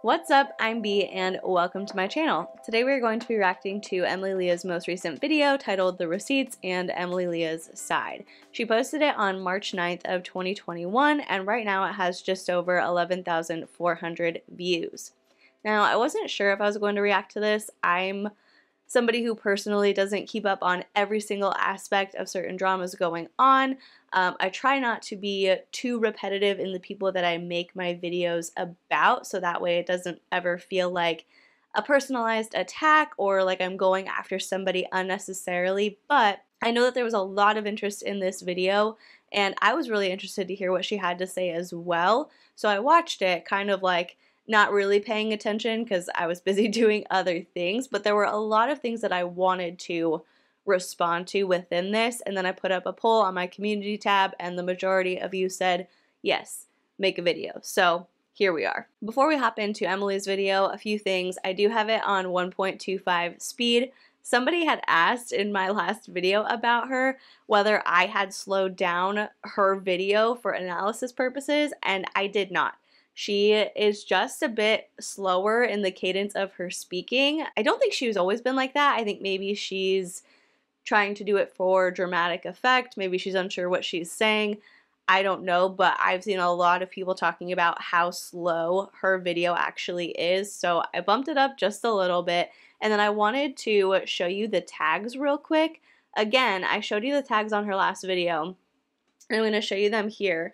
What's up? I'm B and welcome to my channel. Today we're going to be reacting to Emily Leah's most recent video titled The Receipts and Emily Leah's Side. She posted it on March 9th of 2021 and right now it has just over 11,400 views. Now I wasn't sure if I was going to react to this. I'm somebody who personally doesn't keep up on every single aspect of certain dramas going on. I try not to be too repetitive in the people that I make my videos about, so that way it doesn't ever feel like a personalized attack or like I'm going after somebody unnecessarily. But I know that there was a lot of interest in this video, and I was really interested to hear what she had to say as well. So I watched it kind of like not really paying attention because I was busy doing other things, but there were a lot of things that I wanted to respond to within this, and then I put up a poll on my community tab and the majority of you said yes, make a video. So here we are. Before we hop into Emily's video, a few things. I do have it on 1.25 speed. Somebody had asked in my last video about her whether I had slowed down her video for analysis purposes, and I did not. She is just a bit slower in the cadence of her speaking. I don't think she's always been like that. I think maybe she's trying to do it for dramatic effect. Maybe she's unsure what she's saying. I don't know, but I've seen a lot of people talking about how slow her video actually is. So I bumped it up just a little bit. And then I wanted to show you the tags real quick. Again, I showed you the tags on her last video, and I'm going to show you them here.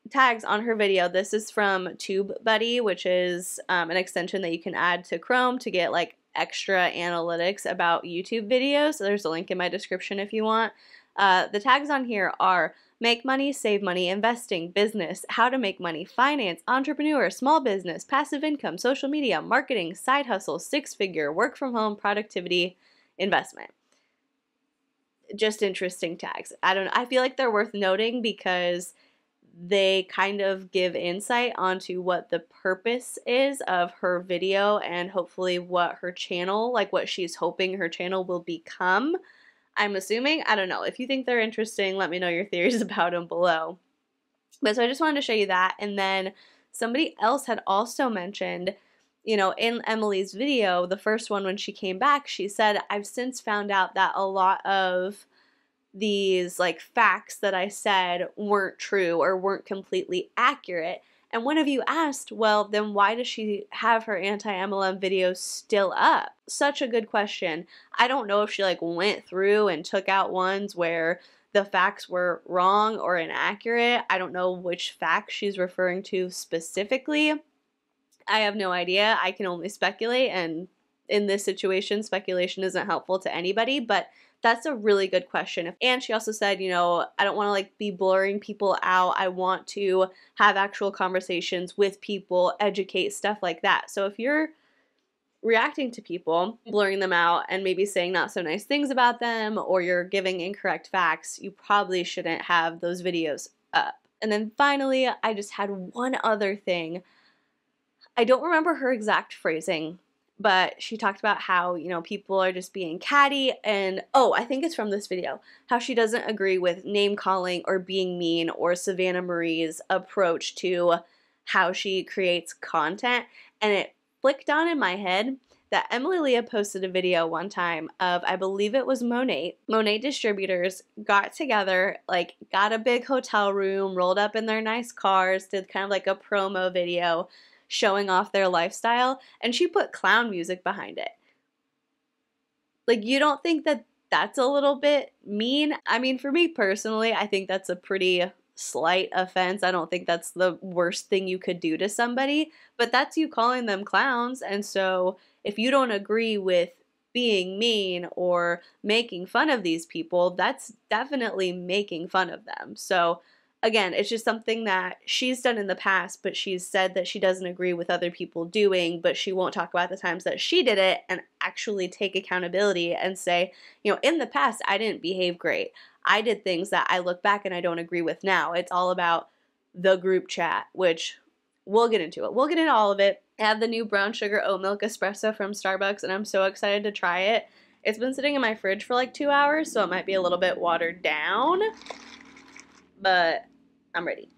Tags on her video. This is from TubeBuddy, which is an extension that you can add to Chrome to get like extra analytics about YouTube videos. So there's a link in my description if you want. The tags on here are make money, save money, investing, business, how to make money, finance, entrepreneur, small business, passive income, social media, marketing, side hustle, six-figure, work from home, productivity, investment. Just interesting tags. I feel like they're worth noting because they kind of give insight onto what the purpose is of her video and hopefully what her channel, like what she's hoping her channel will become. I'm assuming. I don't know. If you think they're interesting, let me know your theories about them below. But so I just wanted to show you that. And then somebody else had also mentioned, you know, in Emily's video, the first one when she came back, she said, I've since found out that a lot of these like facts that I said weren't true or weren't completely accurate. And one of you asked, well, then why does she have her anti-MLM videos still up? Such a good question. I don't know if she like went through and took out ones where the facts were wrong or inaccurate. I don't know which facts she's referring to specifically. I have no idea. I can only speculate, and in this situation, speculation isn't helpful to anybody, but that's a really good question. And she also said, you know, I don't want to like be blurring people out. I want to have actual conversations with people, educate, stuff like that. So if you're reacting to people, blurring them out, and maybe saying not so nice things about them, or you're giving incorrect facts, you probably shouldn't have those videos up. And then finally, I just had one other thing. I don't remember her exact phrasing, but she talked about how, you know, people are just being catty, and oh, I think it's from this video, how she doesn't agree with name calling or being mean or Savannah Marie's approach to how she creates content. And it flicked on in my head that Emily Leah posted a video one time of, I believe it was hihoneyyt. hihoneyyt distributors got together, like got a big hotel room, rolled up in their nice cars, did kind of like a promo video showing off their lifestyle, and she put clown music behind it. Like, you don't think that that's a little bit mean? I mean, for me personally, I think that's a pretty slight offense. I don't think that's the worst thing you could do to somebody, but that's you calling them clowns. And so if you don't agree with being mean or making fun of these people, that's definitely making fun of them. So again, it's just something that she's done in the past, but she's said that she doesn't agree with other people doing, but she won't talk about the times that she did it and actually take accountability and say, you know, in the past, I didn't behave great. I did things that I look back and I don't agree with now. It's all about the group chat, which we'll get into it. We'll get into all of it. I have the new brown sugar oat milk espresso from Starbucks, and I'm so excited to try it. It's been sitting in my fridge for like 2 hours, so it might be a little bit watered down, but I'm ready.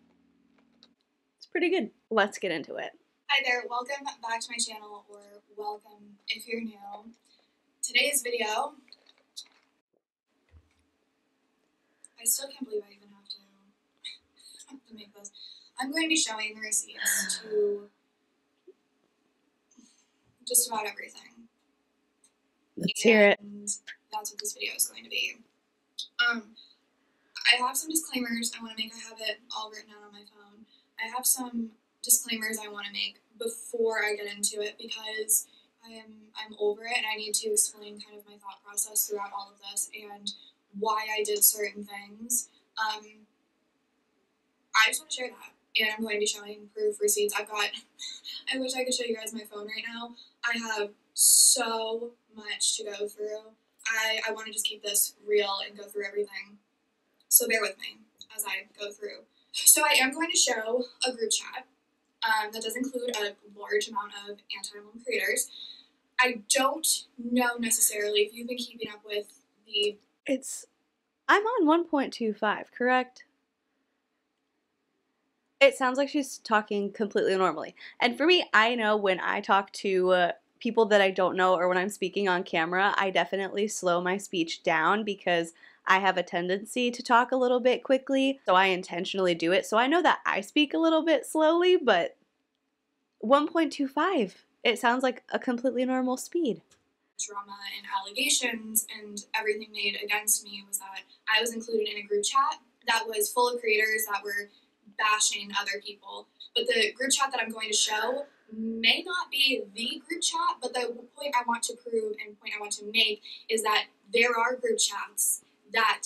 It's pretty good. Let's get into it. Hi there, welcome back to my channel, or welcome if you're new. Today's video, I still can't believe I even have to make this. I'm going to be showing the receipts to just about everything. Let's hear it. And that's what this video is going to be. I have some disclaimers I want to make. I have it all written out on my phone. I have some disclaimers I want to make before I get into it because I'm over it and I need to explain kind of my thought process throughout all of this and why I did certain things. I just want to share that, and I'm going to be showing proof receipts. I wish I could show you guys my phone right now. I have so much to go through. I want to just keep this real and go through everything. So bear with me as I go through. So I am going to show a group chat that does include a large amount of anti-MLM creators. I don't know necessarily if you've been keeping up with the... I'm on 1.25, correct? It sounds like she's talking completely normally. And for me, I know when I talk to people that I don't know or when I'm speaking on camera, I definitely slow my speech down because I have a tendency to talk a little bit quickly, so I intentionally do it. So I know that I speak a little bit slowly, but 1.25, it sounds like a completely normal speed. Drama and allegations and everything made against me was that I was included in a group chat that was full of creators that were bashing other people. But the group chat that I'm going to show may not be the group chat, but the point I want to prove and point I want to make is that there are group chats that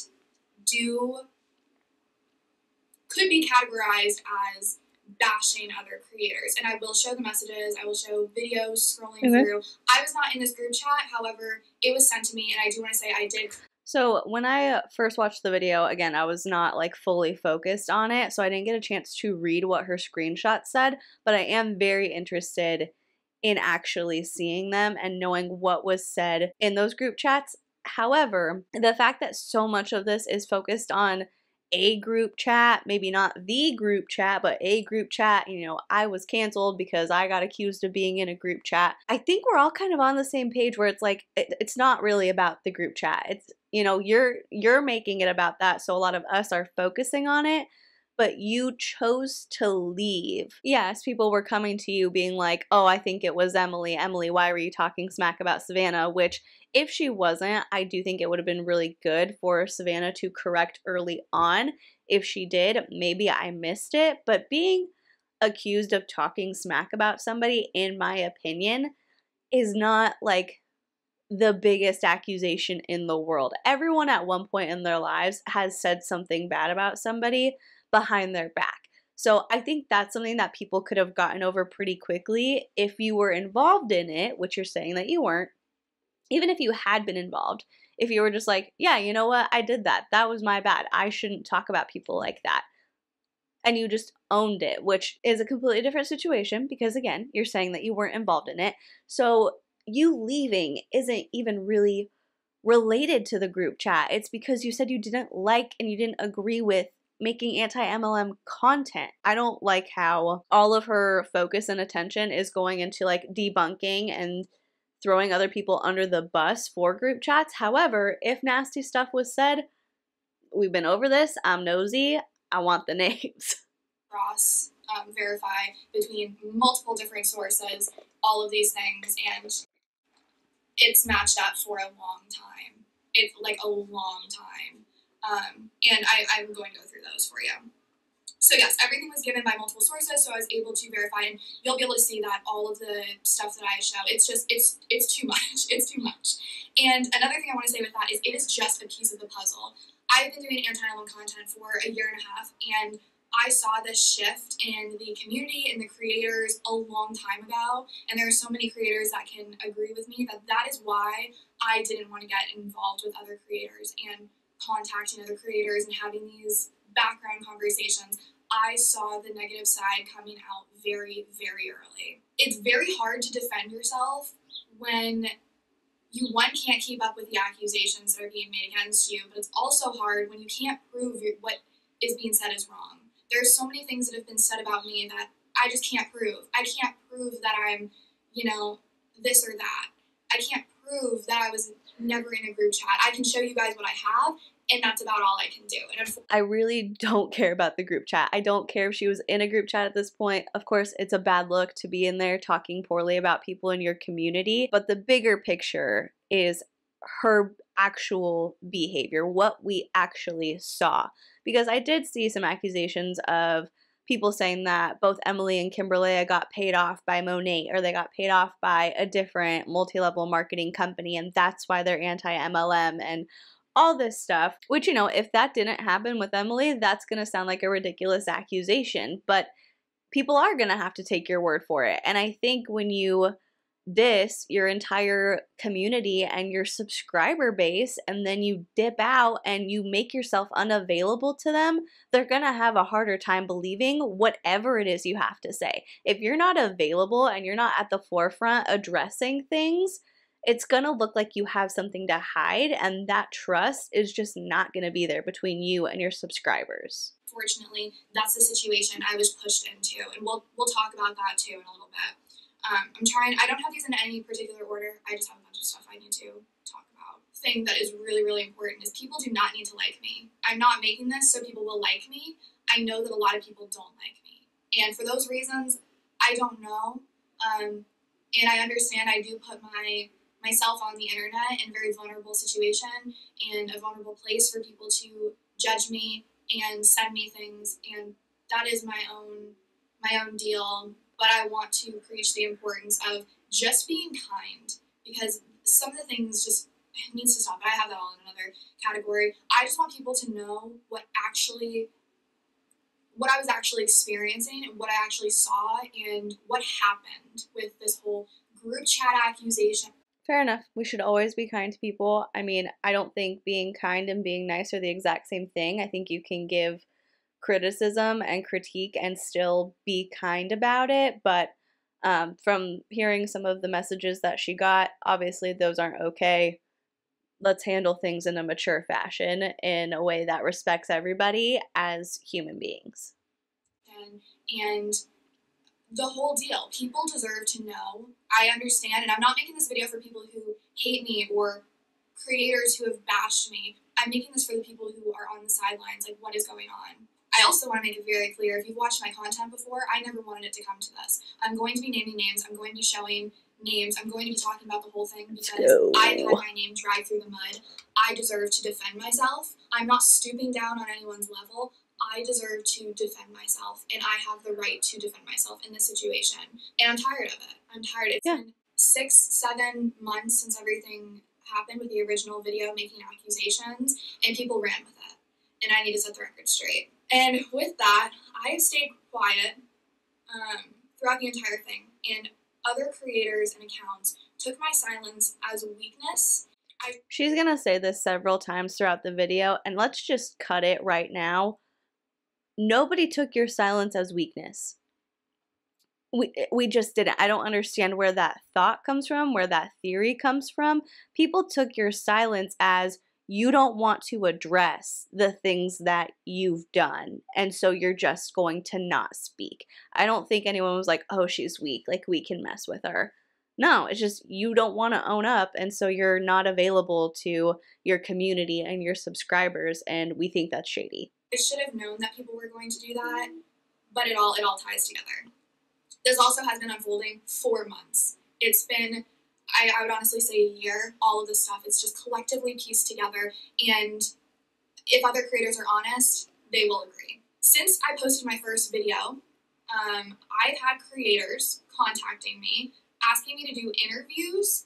could be categorized as bashing other creators. And I will show the messages, I will show videos scrolling through. I was not in this group chat, however, it was sent to me, and I do want to say I did. So when I first watched the video, again, I was not like fully focused on it, so I didn't get a chance to read what her screenshot said, but I am very interested in actually seeing them and knowing what was said in those group chats. However, the fact that so much of this is focused on a group chat, maybe not the group chat, but a group chat, you know, I was canceled because I got accused of being in a group chat. I think we're all kind of on the same page where it's like, it's not really about the group chat. It's, you know, you're making it about that, so a lot of us are focusing on it, but you chose to leave. Yes, people were coming to you being like, oh, I think it was Emily. Emily, why were you talking smack about Savannah? Which, if she wasn't, I do think it would have been really good for Savannah to correct early on. If she did, maybe I missed it, but being accused of talking smack about somebody, in my opinion, is not like the biggest accusation in the world. Everyone at one point in their lives has said something bad about somebody behind their back. So I think that's something that people could have gotten over pretty quickly if you were involved in it, which you're saying that you weren't. Even if you had been involved, if you were just like, yeah, you know what, I did that. That was my bad. I shouldn't talk about people like that. And you just owned it, which is a completely different situation because, again, you're saying that you weren't involved in it. So you leaving isn't even really related to the group chat. It's because you said you didn't like and you didn't agree with making anti-MLM content. I don't like how all of her focus and attention is going into like debunking and throwing other people under the bus for group chats. However, if nasty stuff was said, we've been over this. I'm nosy. I want the names. Cross verify between multiple different sources, all of these things, and it's matched up for a long time. It's like a long time. And I'm going to go through those for you. So yes, everything was given by multiple sources, so I was able to verify, and you'll be able to see that all of the stuff that I show, it's too much. It's too much. And another thing I want to say with that is it is just a piece of the puzzle. I've been doing anti-MLM content for a year and a half, and I saw this shift in the community and the creators a long time ago, and there are so many creators that can agree with me that is why I didn't want to get involved with other creators and contacting other creators and having these background conversations. I saw the negative side coming out very, very early. It's very hard to defend yourself when you, one, can't keep up with the accusations that are being made against you, but it's also hard when you can't prove what is being said is wrong. There are so many things that have been said about me that I just can't prove. I can't prove that I'm, you know, this or that. I can't prove that I was never in a group chat. I can show you guys what I have, and that's about all I can do. And I really don't care about the group chat. I don't care if she was in a group chat at this point. Of course, it's a bad look to be in there talking poorly about people in your community, but the bigger picture is her actual behavior, what we actually saw. Because I did see some accusations of people saying that both Emily and Kimberly got paid off by Monet, or they got paid off by a different multi-level marketing company, and that's why they're anti-MLM and all this stuff. Which, you know, if that didn't happen with Emily, that's going to sound like a ridiculous accusation, but people are going to have to take your word for it. And I think when you diss your entire community and your subscriber base, and then you dip out and you make yourself unavailable to them, they're gonna have a harder time believing whatever it is you have to say. If you're not available and you're not at the forefront addressing things, it's gonna look like you have something to hide, and that trust is just not gonna be there between you and your subscribers. Fortunately, that's the situation I was pushed into, and we'll talk about that too in a little bit. I don't have these in any particular order. I just have a bunch of stuff I need to talk about. The thing that is really, really important is people do not need to like me. I'm not making this so people will like me. I know that a lot of people don't like me. And for those reasons, I don't know. And I understand I do put myself on the internet in a very vulnerable situation and a vulnerable place for people to judge me and send me things. And that is my own deal. But I want to preach the importance of just being kind, because some of the things just needs to stop. I have that all in another category. I just want people to know what I was actually experiencing and what I actually saw and what happened with this whole group chat accusation. Fair enough. We should always be kind to people. I mean, I don't think being kind and being nice are the exact same thing. I think you can give criticism and critique and still be kind about it, but from hearing some of the messages that she got, obviously those aren't okay. Let's handle things in a mature fashion, in a way that respects everybody as human beings. And the whole deal, people deserve to know. I understand, and I'm not making this video for people who hate me or creators who have bashed me. I'm making this for the people who are on the sidelines, like, what is going on? I also want to make it very clear, if you've watched my content before, I never wanted it to come to this. I'm going to be naming names, I'm going to be showing names, I'm going to be talking about the whole thing because I've had my name dragged through the mud. I deserve to defend myself. I'm not stooping down on anyone's level. I deserve to defend myself, and I have the right to defend myself in this situation. And I'm tired of it. I'm tired. It's been 6-7 months since everything happened with the original video making accusations, and people ran with it. And I need to set the record straight. And with that, I have stayed quiet throughout the entire thing, and other creators and accounts took my silence as a weakness. She's gonna say this several times throughout the video, and let's just cut it right now. Nobody took your silence as weakness. We just didn't. I don't understand where that thought comes from, where that theory comes from. People took your silence as you don't want to address the things that you've done, and so you're just going to not speak. I don't think anyone was like, oh, she's weak, like we can mess with her. No, it's just you don't want to own up, and so you're not available to your community and your subscribers, and we think that's shady. I should have known that people were going to do that, but it all ties together. This also has been unfolding for months. It's been, I would honestly say, a year. All of this stuff, it's just collectively pieced together, and if other creators are honest, they will agree. Since I posted my first video, I've had creators contacting me, asking me to do interviews,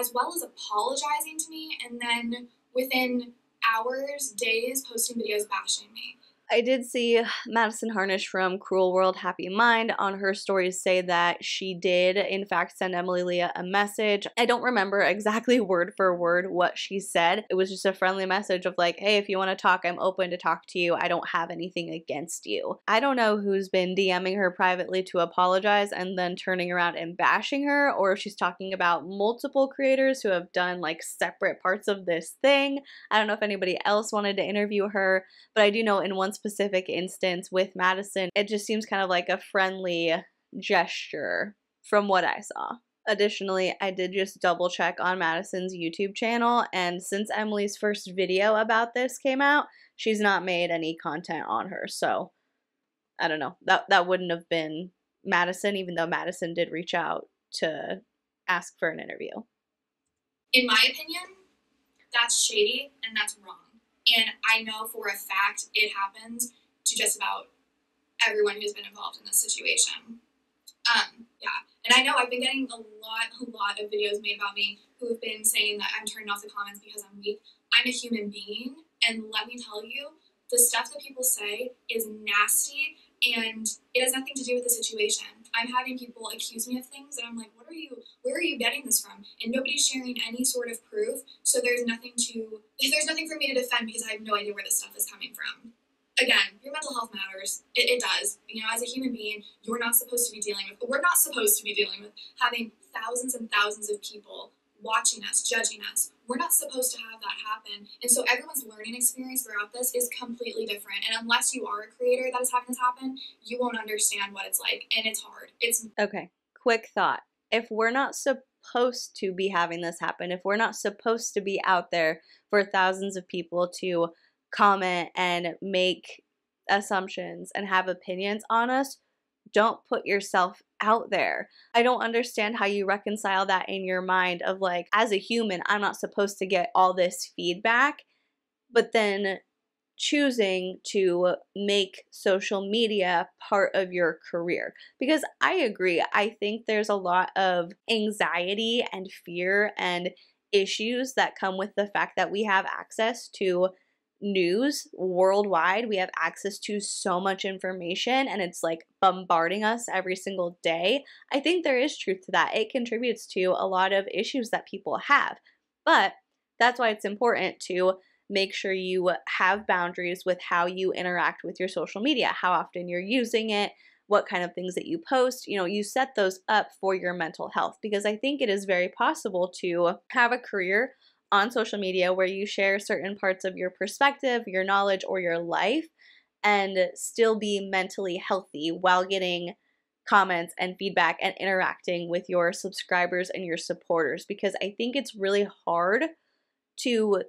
as well as apologizing to me, and then within hours, days, posting videos bashing me. I did see Madison Harnish from Cruel World Happy Mind on her stories say that she did, in fact, send Emily Leah a message. I don't remember exactly word for word what she said. It was just a friendly message of like, hey, if you want to talk, I'm open to talk to you. I don't have anything against you. I don't know who's been DMing her privately to apologize and then turning around and bashing her, or if she's talking about multiple creators who have done like separate parts of this thing. I don't know if anybody else wanted to interview her, but I do know in one specific instance with Madison, it just seems kind of like a friendly gesture from what I saw. Additionally, I did just double check on Madison's YouTube channel, and since Emily's first video about this came out, she's not made any content on her. So I don't know. That wouldn't have been Madison, even though Madison did reach out to ask for an interview. In my opinion, that's shady and that's wrong. And I know for a fact it happens to just about everyone who's been involved in this situation. Yeah. And I know I've been getting a lot of videos made about me who have been saying that I'm turning off the comments because I'm weak. I'm a human being, and let me tell you, the stuff that people say is nasty, and it has nothing to do with the situation. I'm having people accuse me of things, and I'm like, where are you getting this from? And nobody's sharing any sort of proof, so there's nothing for me to defend because I have no idea where this stuff is coming from. Again, your mental health matters. It does. You know, as a human being, we're not supposed to be dealing with having thousands and thousands of people watching us, judging us. We're not supposed to have that happen. And so everyone's learning experience throughout this is completely different. And unless you are a creator that is having this happen, you won't understand what it's like. And it's hard. Okay, quick thought. If we're not supposed to be having this happen, if we're not supposed to be out there for thousands of people to comment and make assumptions and have opinions on us, don't put yourself out there. I don't understand how you reconcile that in your mind of like, as a human, I'm not supposed to get all this feedback, but then choosing to make social media part of your career. Because I agree, I think there's a lot of anxiety and fear and issues that come with the fact that we have access to news worldwide. We have access to so much information and it's like bombarding us every single day. I think there is truth to that. It contributes to a lot of issues that people have. But that's why it's important to make sure you have boundaries with how you interact with your social media, how often you're using it, what kind of things that you post. You know, you set those up for your mental health, because I think it is very possible to have a career on social media where you share certain parts of your perspective, your knowledge, or your life and still be mentally healthy while getting comments and feedback and interacting with your subscribers and your supporters. Because I think it's really hard to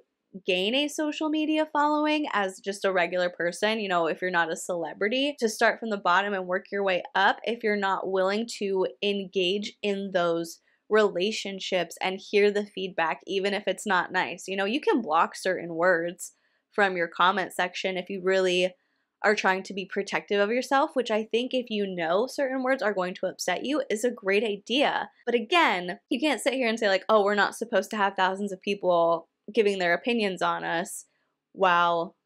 gain a social media following as just a regular person, you know, if you're not a celebrity, to start from the bottom and work your way up if you're not willing to engage in those relationships and hear the feedback, even if it's not nice. You know, you can block certain words from your comment section if you really are trying to be protective of yourself, which I think if you know certain words are going to upset you is a great idea. But again, you can't sit here and say like, oh, we're not supposed to have thousands of people giving their opinions on us while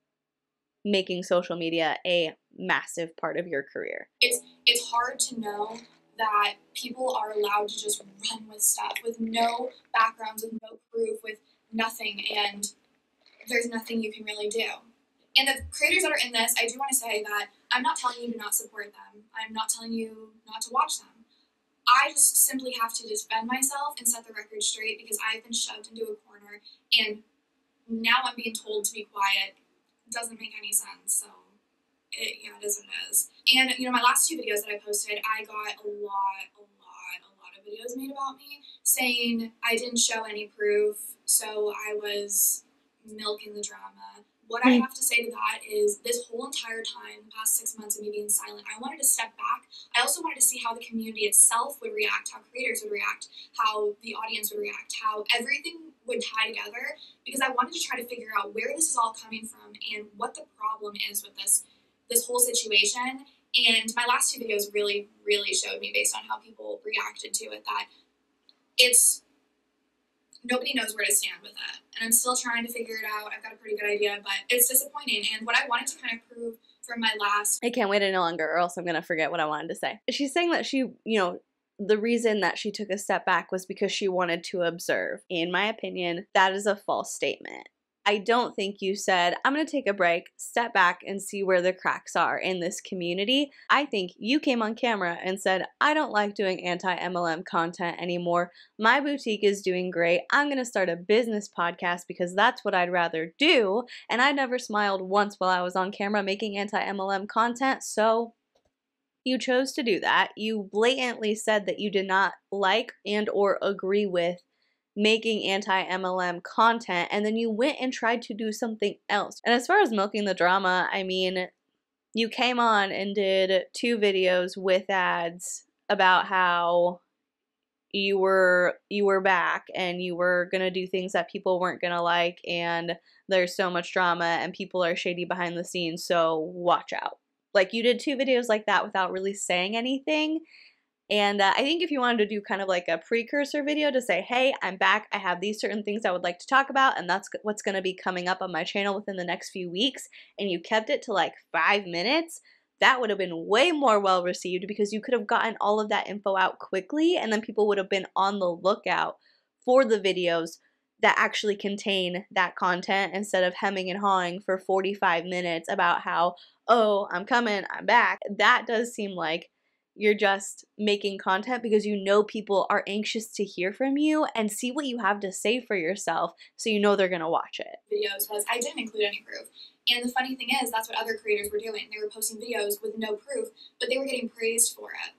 making social media a massive part of your career. It's hard to know that people are allowed to just run with stuff with no backgrounds, with no proof, with nothing, and there's nothing you can really do. And the creators that are in this, I do want to say that I'm not telling you to not support them. I'm not telling you not to watch them. I just simply have to defend myself and set the record straight because I've been shoved into a corner and now I'm being told to be quiet. It doesn't make any sense, so it is what it is. And, you know, my last two videos that I posted, I got a lot of videos made about me saying I didn't show any proof, so I was milking the drama. What I have to say to that is this whole entire time, the past 6 months of me being silent, I wanted to step back. I also wanted to see how the community itself would react, how creators would react, how the audience would react, how everything would tie together, because I wanted to try to figure out where this is all coming from and what the problem is with this whole situation. And my last two videos really showed me, based on how people reacted to it, that nobody knows where to stand with it. And I'm still trying to figure it out. I've got a pretty good idea, but it's disappointing. And what I wanted to kind of prove from my last... I can't wait any longer or else I'm going to forget what I wanted to say. She's saying that she, you know, the reason that she took a step back was because she wanted to observe. In my opinion, that is a false statement. I don't think you said, I'm going to take a break, step back, and see where the cracks are in this community. I think you came on camera and said, I don't like doing anti-MLM content anymore. My boutique is doing great. I'm going to start a business podcast because that's what I'd rather do. And I never smiled once while I was on camera making anti-MLM content, so you chose to do that. You blatantly said that you did not like and or agree with making anti-MLM content, and then you went and tried to do something else. And as far as milking the drama, I mean, you came on and did 2 videos with ads about how you were back and you were gonna do things that people weren't gonna like, and there's so much drama and people are shady behind the scenes, so watch out. Like, you did 2 videos like that without really saying anything. And I think if you wanted to do kind of like a precursor video to say, hey, I'm back, I have these certain things I would like to talk about, and that's what's going to be coming up on my channel within the next few weeks, and you kept it to like 5 minutes, that would have been way more well received because you could have gotten all of that info out quickly, and then people would have been on the lookout for the videos that actually contain that content instead of hemming and hawing for 45 minutes about how, oh, I'm coming, I'm back. That does seem like you're just making content because you know people are anxious to hear from you and see what you have to say for yourself, so you know they're gonna watch it. Videos was I didn't include any proof. And the funny thing is, that's what other creators were doing. They were posting videos with no proof, but they were getting praised for it.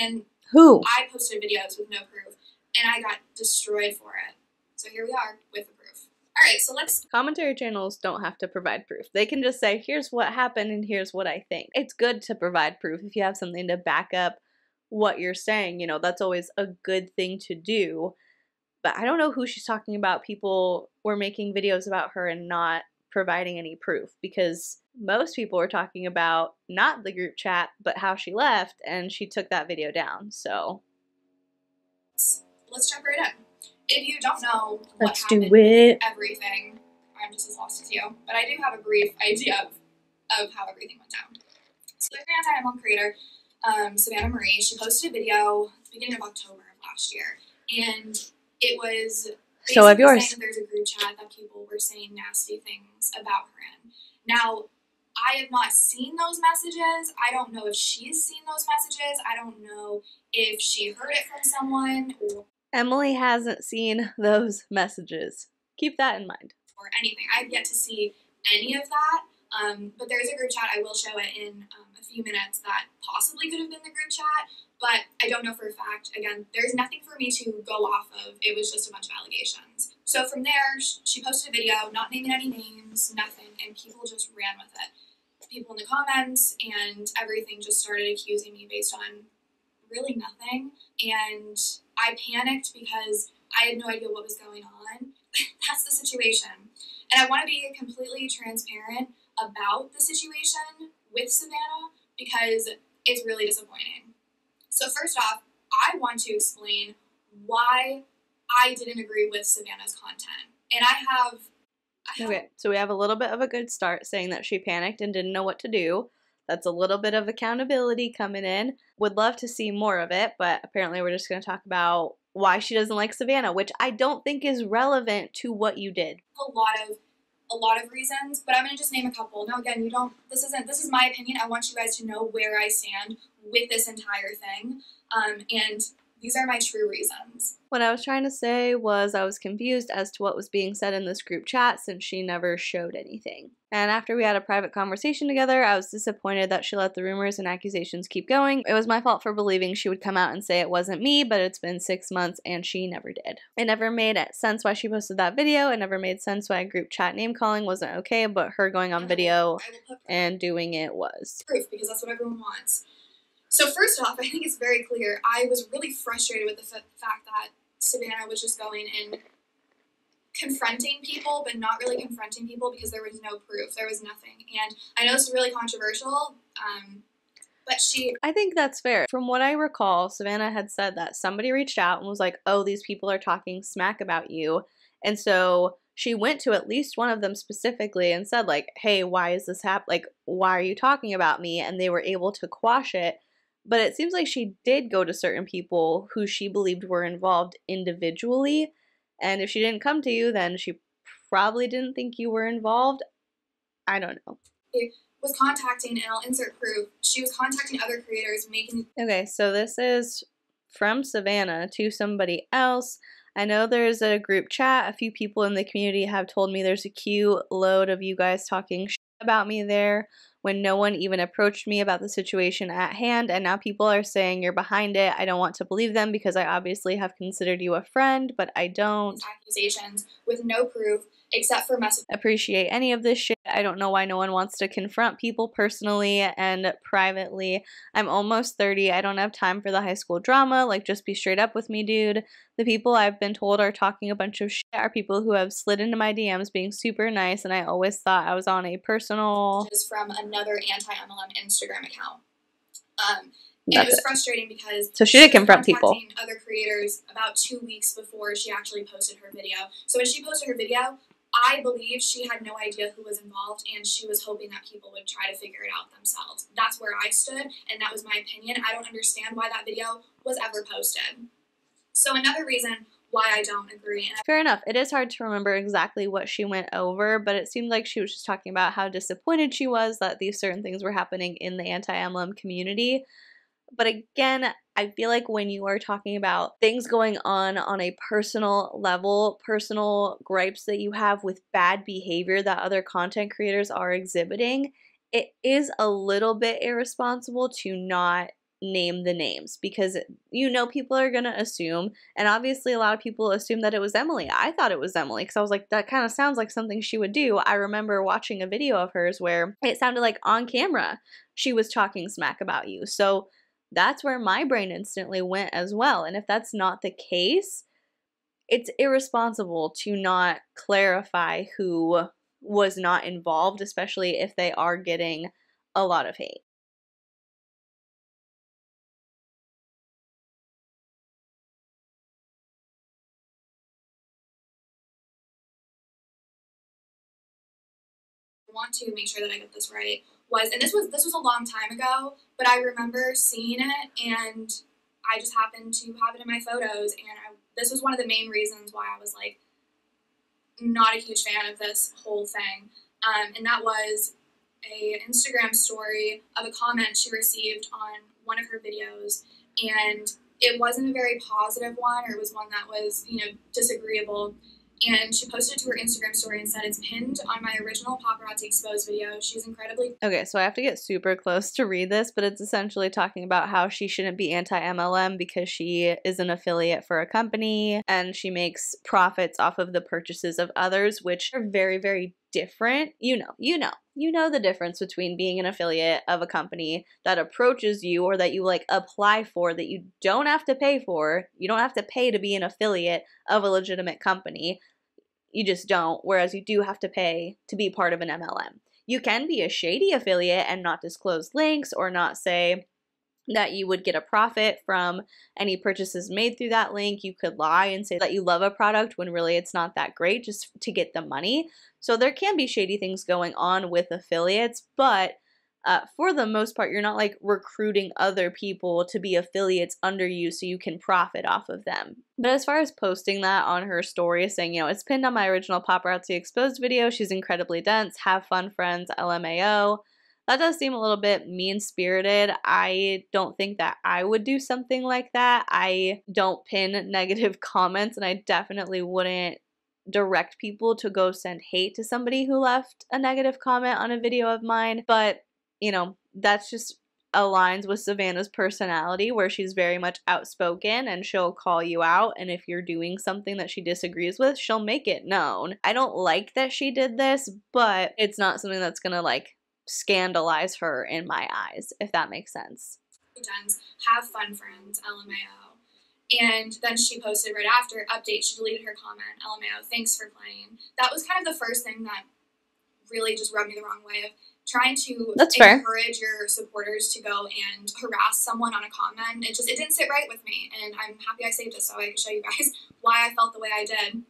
And Who? I posted videos with no proof, and I got destroyed for it. So here we are with the proof. All right, so let's... Commentary channels don't have to provide proof. They can just say, here's what happened and here's what I think. It's good to provide proof if you have something to back up what you're saying. You know, that's always a good thing to do. But I don't know who she's talking about. People were making videos about her and not providing any proof, because most people were talking about not the group chat, but how she left, and she took that video down. So let's jump right in. If you don't know what let's happened do it. with everything, I'm just as lost as you, but I do have a brief idea of how everything went down. So there's an anti-MLM creator, Savannah Marie. She posted a video at the beginning of October of last year, and it was So of yours. saying there's a group chat that people were saying nasty things about her in. Now, I have not seen those messages. I don't know if she's seen those messages. I don't know if she heard it from someone Emily hasn't seen those messages. Keep that in mind. or anything. I've yet to see any of that. But there's a group chat. I will show it in a few minutes that possibly could have been the group chat, but I don't know for a fact. Again, there's nothing for me to go off of. It was just a bunch of allegations. So from there, she posted a video, not naming any names, nothing, and people just ran with it. People in the comments and everything just started accusing me based on really nothing. And I panicked because I had no idea what was going on. That's the situation. And I want to be completely transparent about the situation with Savannah because it's really disappointing. So first off, I want to explain why I didn't agree with Savannah's content. And I have... Okay, so we have a little bit of a good start saying that she panicked and didn't know what to do. That's a little bit of accountability coming in. Would love to see more of it, but apparently we're just going to talk about why she doesn't like Savannah, which I don't think is relevant to what you did. A lot of reasons, but I'm going to just name a couple. Now again, this is my opinion. I want you guys to know where I stand with this entire thing. And these are my true reasons. What I was trying to say was I was confused as to what was being said in this group chat since she never showed anything. And after we had a private conversation together, I was disappointed that she let the rumors and accusations keep going. It was my fault for believing she would come out and say it wasn't me, but it's been 6 months and she never did. It never made sense why she posted that video. It never made sense why group chat name calling wasn't okay, but her going on video and doing it was. Proof, because that's what everyone wants. So first off, I think it's very clear. I was really frustrated with the fact that Savannah was just going and confronting people, but not really confronting people because there was no proof. There was nothing. And I know this is really controversial, but I think that's fair. From what I recall, Savannah had said that somebody reached out and was like, oh, these people are talking smack about you. And so she went to at least one of them specifically and said, like, hey, why is this happening? Like, why are you talking about me? And they were able to quash it. But it seems like she did go to certain people who she believed were involved individually. And if she didn't come to you, then she probably didn't think you were involved. I don't know. Was contacting, and I'll insert proof, she was contacting other creators, making... Okay, so this is from Savannah to somebody else. I know there's a group chat. A few people in the community have told me there's a cute load of you guys talking shit about me there when no one even approached me about the situation at hand, and now people are saying you're behind it. I don't want to believe them because I obviously have considered you a friend, but I don't accusations with no proof except for messages. Appreciate any of this shit. I don't know why no one wants to confront people personally and privately. I'm almost 30. I don't have time for the high school drama. Like, just be straight up with me, dude. The people I've been told are talking a bunch of shit are people who have slid into my DMs being super nice, and I always thought I was on a personal... Just from another anti-MLM Instagram account. And it was frustrating because so she did confront people. Other creators about 2 weeks before she actually posted her video. So when she posted her video, I believe she had no idea who was involved, and she was hoping that people would try to figure it out themselves. That's where I stood, and that was my opinion. I don't understand why that video was ever posted. So another reason why I don't agree. Fair enough. It is hard to remember exactly what she went over, but it seemed like she was just talking about how disappointed she was that these certain things were happening in the anti-MLM community. But again, I feel like when you are talking about things going on a personal level, personal gripes that you have with bad behavior that other content creators are exhibiting, it is a little bit irresponsible to not name the names, because you know people are going to assume, and obviously a lot of people assume that it was Emily. I thought it was Emily because I was like, that kind of sounds like something she would do. I remember watching a video of hers where it sounded like on camera she was talking smack about you. So that's where my brain instantly went as well. And if that's not the case, it's irresponsible to not clarify who was not involved, especially if they are getting a lot of hate. Want to make sure that I get this right, was, and this was a long time ago, but I remember seeing it, and I just happened to have it in my photos, and this was one of the main reasons why I was like not a huge fan of this whole thing, and that was a Instagram story of a comment she received on one of her videos, and it wasn't a very positive one, or it was one that was, you know, disagreeable. And she posted it to her Instagram story and said, it's pinned on my original Paparazzi Exposed video. She's incredibly... Okay, so I have to get super close to read this, but it's essentially talking about how she shouldn't be anti-MLM because she is an affiliate for a company and she makes profits off of the purchases of others, which are very, very different. You know the difference between being an affiliate of a company that approaches you or that you like apply for, that you don't have to pay for. You don't have to pay to be an affiliate of a legitimate company. You just don't, whereas you do have to pay to be part of an MLM. You can be a shady affiliate and not disclose links or not say that you would get a profit from any purchases made through that link. You could lie and say that you love a product when really it's not that great, just to get the money. So there can be shady things going on with affiliates, but for the most part, you're not like recruiting other people to be affiliates under you so you can profit off of them. But as far as posting that on her story, saying, you know, it's pinned on my original Paparazzi Exposed video, she's incredibly dense, have fun friends, LMAO. That does seem a little bit mean-spirited. I don't think that I would do something like that. I don't pin negative comments, and I definitely wouldn't direct people to go send hate to somebody who left a negative comment on a video of mine. But, you know, that's just aligns with Savannah's personality, where she's very much outspoken and she'll call you out, and if you're doing something that she disagrees with, she'll make it known. I don't like that she did this, but it's not something that's gonna like scandalize her in my eyes, if that makes sense. Have fun friends, LMAO. And then she posted right after, update, she deleted her comment, LMAO, thanks for playing. That was kind of the first thing that really just rubbed me the wrong way, of trying to encourage your supporters to go and harass someone on a comment. It didn't sit right with me, and I'm happy I saved it so I can show you guys why I felt the way I did.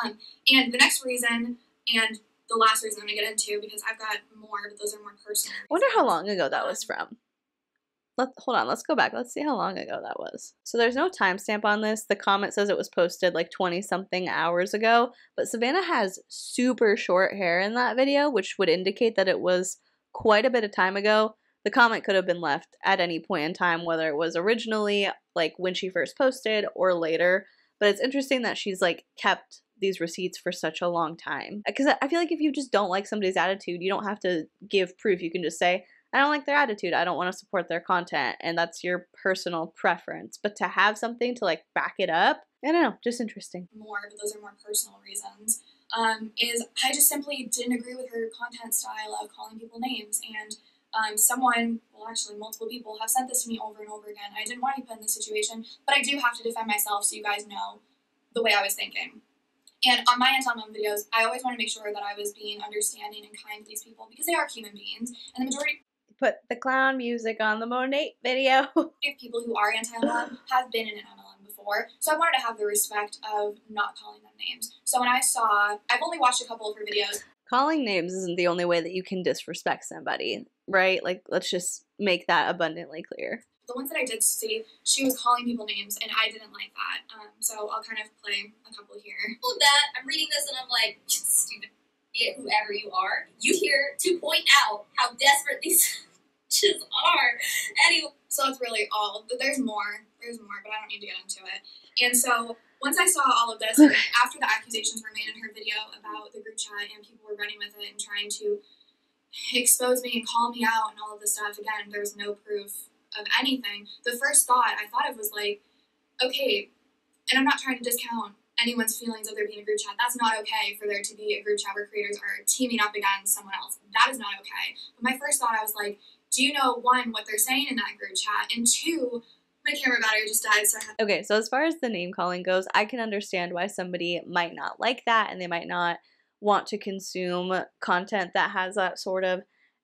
And the next reason, and the last reason I'm going to get into, because I've got more, but those are more personal reasons. I wonder how long ago that was from. hold on, let's go back. Let's see how long ago that was. So there's no timestamp on this. The comment says it was posted like 20 something hours ago, but Savannah has super short hair in that video, which would indicate that it was quite a bit of time ago. The comment could have been left at any point in time, whether it was originally like when she first posted or later. But it's interesting that she's like kept these receipts for such a long time. Because I feel like if you just don't like somebody's attitude, you don't have to give proof. You can just say, I don't like their attitude. I don't want to support their content. And that's your personal preference. But to have something to like back it up, I don't know, just interesting. More, but those are more personal reasons, is I just simply didn't agree with her content style of calling people names. And someone, well actually multiple people, have sent this to me over and over again. I didn't want to be put in this situation, but I do have to defend myself so you guys know the way I was thinking. And on my Anti-Mom videos, I always want to make sure that I was being understanding and kind to these people because they are human beings. And the majority Put the clown music on the hihoneyyt video. of people who are anti-MLM have been in an MLM before. So I wanted to have the respect of not calling them names. So when I saw, I've only watched a couple of her videos. Calling names isn't the only way that you can disrespect somebody, right? Like, let's just make that abundantly clear. The ones that I did see, she was calling people names, and I didn't like that. So I'll kind of play a couple here. All that, I'm reading this and I'm like, stupid idiot, whoever you are. You here to point out how desperate these bitches are. Anyway. So that's really all. But there's more, but I don't need to get into it. And so once I saw all of this, after the accusations were made in her video about the group chat and people were running with it and trying to expose me and call me out and all of this stuff, again, there was no proof of anything. The first thought I thought of was like, okay, and I'm not trying to discount anyone's feelings of there being a group chat. That's not okay for there to be a group chat where creators are teaming up against someone else. That is not okay. But my first thought, I was like, do you know, one, what they're saying in that group chat, and two, my camera battery just died, so I had. Okay, so as far as the name calling goes, I can understand why somebody might not like that and they might not want to consume content that has that sort of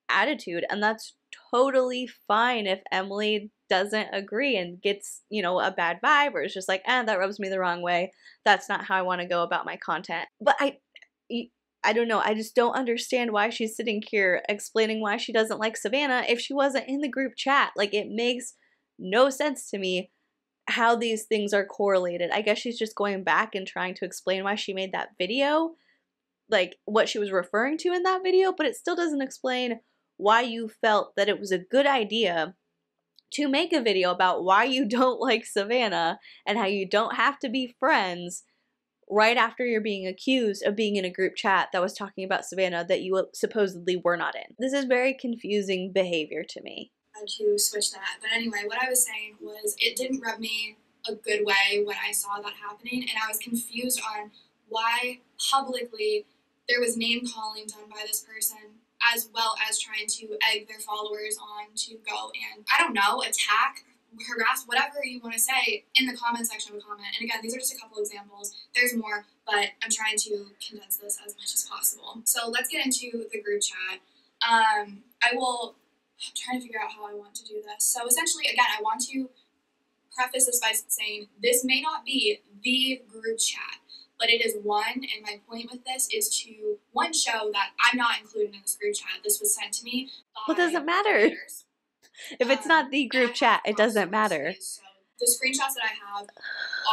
attitude, and that's totally fine if Emily doesn't agree and gets, you know, a bad vibe or is just like, that rubs me the wrong way. That's not how I want to go about my content. But I don't know. I just don't understand why she's sitting here explaining why she doesn't like Savannah if she wasn't in the group chat. Like, it makes no sense to me how these things are correlated. I guess she's just going back and trying to explain why she made that video, like what she was referring to in that video, but it still doesn't explain why you felt that it was a good idea to make a video about why you don't like Savannah and how you don't have to be friends right after you're being accused of being in a group chat that was talking about Savannah that you supposedly were not in. This is very confusing behavior to me. To switch that. But anyway, what I was saying was it didn't rub me a good way when I saw that happening, and I was confused on why publicly there was name calling done by this person, as well as trying to egg their followers on to go and, I don't know, attack, harass, whatever you want to say in the comment section of a comment. And again, these are just a couple examples. There's more, but I'm trying to condense this as much as possible. So let's get into the group chat. I'm trying to figure out how I want to do this. So essentially, again, I want to preface this by saying this may not be the group chat, but it is one, and my point with this is to, one, show that I'm not included in this group chat. This was sent to me by Well, it doesn't matter. creators. If it's not the group chat, it doesn't matter. So the screenshots that I have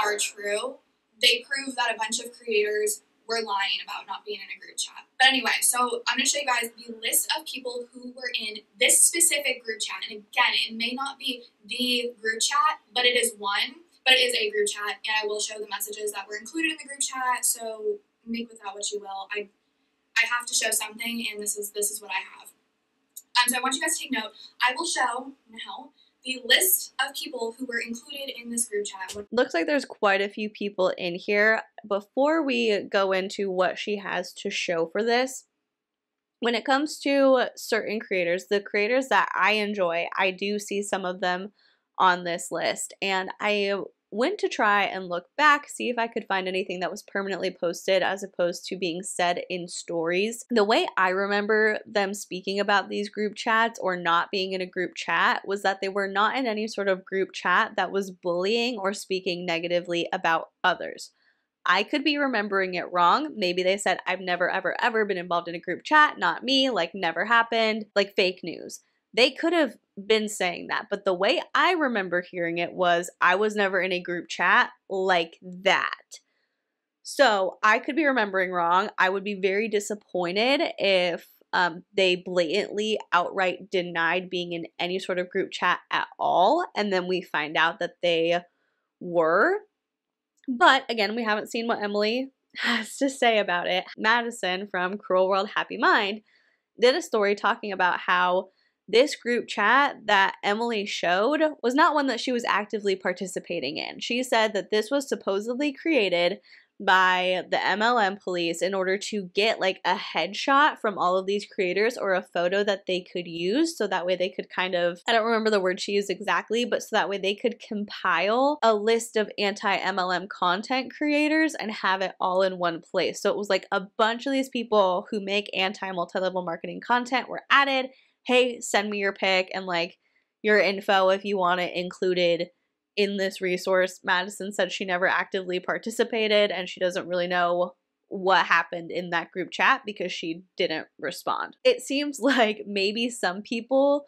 are true. They prove that a bunch of creators were lying about not being in a group chat. But anyway, so I'm going to show you guys the list of people who were in this specific group chat. And again, it may not be the group chat, but it is one. But it is a group chat, and I will show the messages that were included in the group chat. So make with that what you will. I have to show something, and this is what I have. So I want you guys to take note. I will show now the list of people who were included in this group chat. Looks like there's quite a few people in here. Before we go into what she has to show for this, when it comes to certain creators, the creators that I enjoy, I do see some of them on this list, and I went to try and look back, see if I could find anything that was permanently posted as opposed to being said in stories. The way I remember them speaking about these group chats or not being in a group chat was that they were not in any sort of group chat that was bullying or speaking negatively about others. I could be remembering it wrong. Maybe they said, I've never, ever, ever been involved in a group chat, not me, like never happened, like fake news. They could have been saying that, but the way I remember hearing it was, I was never in a group chat like that. So I could be remembering wrong. I would be very disappointed if they blatantly outright denied being in any sort of group chat at all, and then we find out that they were. But again, we haven't seen what Emily has to say about it. Madison from Cruel World Happy Mind did a story talking about how this group chat that Emily showed was not one that she was actively participating in. She said that this was supposedly created by the MLM police in order to get like a headshot from all of these creators or a photo that they could use, so that way they could kind of, I don't remember the word she used exactly, but so that way they could compile a list of anti-MLM content creators and have it all in one place. So it was like a bunch of these people who make anti-multi-level marketing content were added. Hey, send me your pic and like your info if you want it included in this resource. Madison said she never actively participated and she doesn't really know what happened in that group chat because she didn't respond. It seems like maybe some people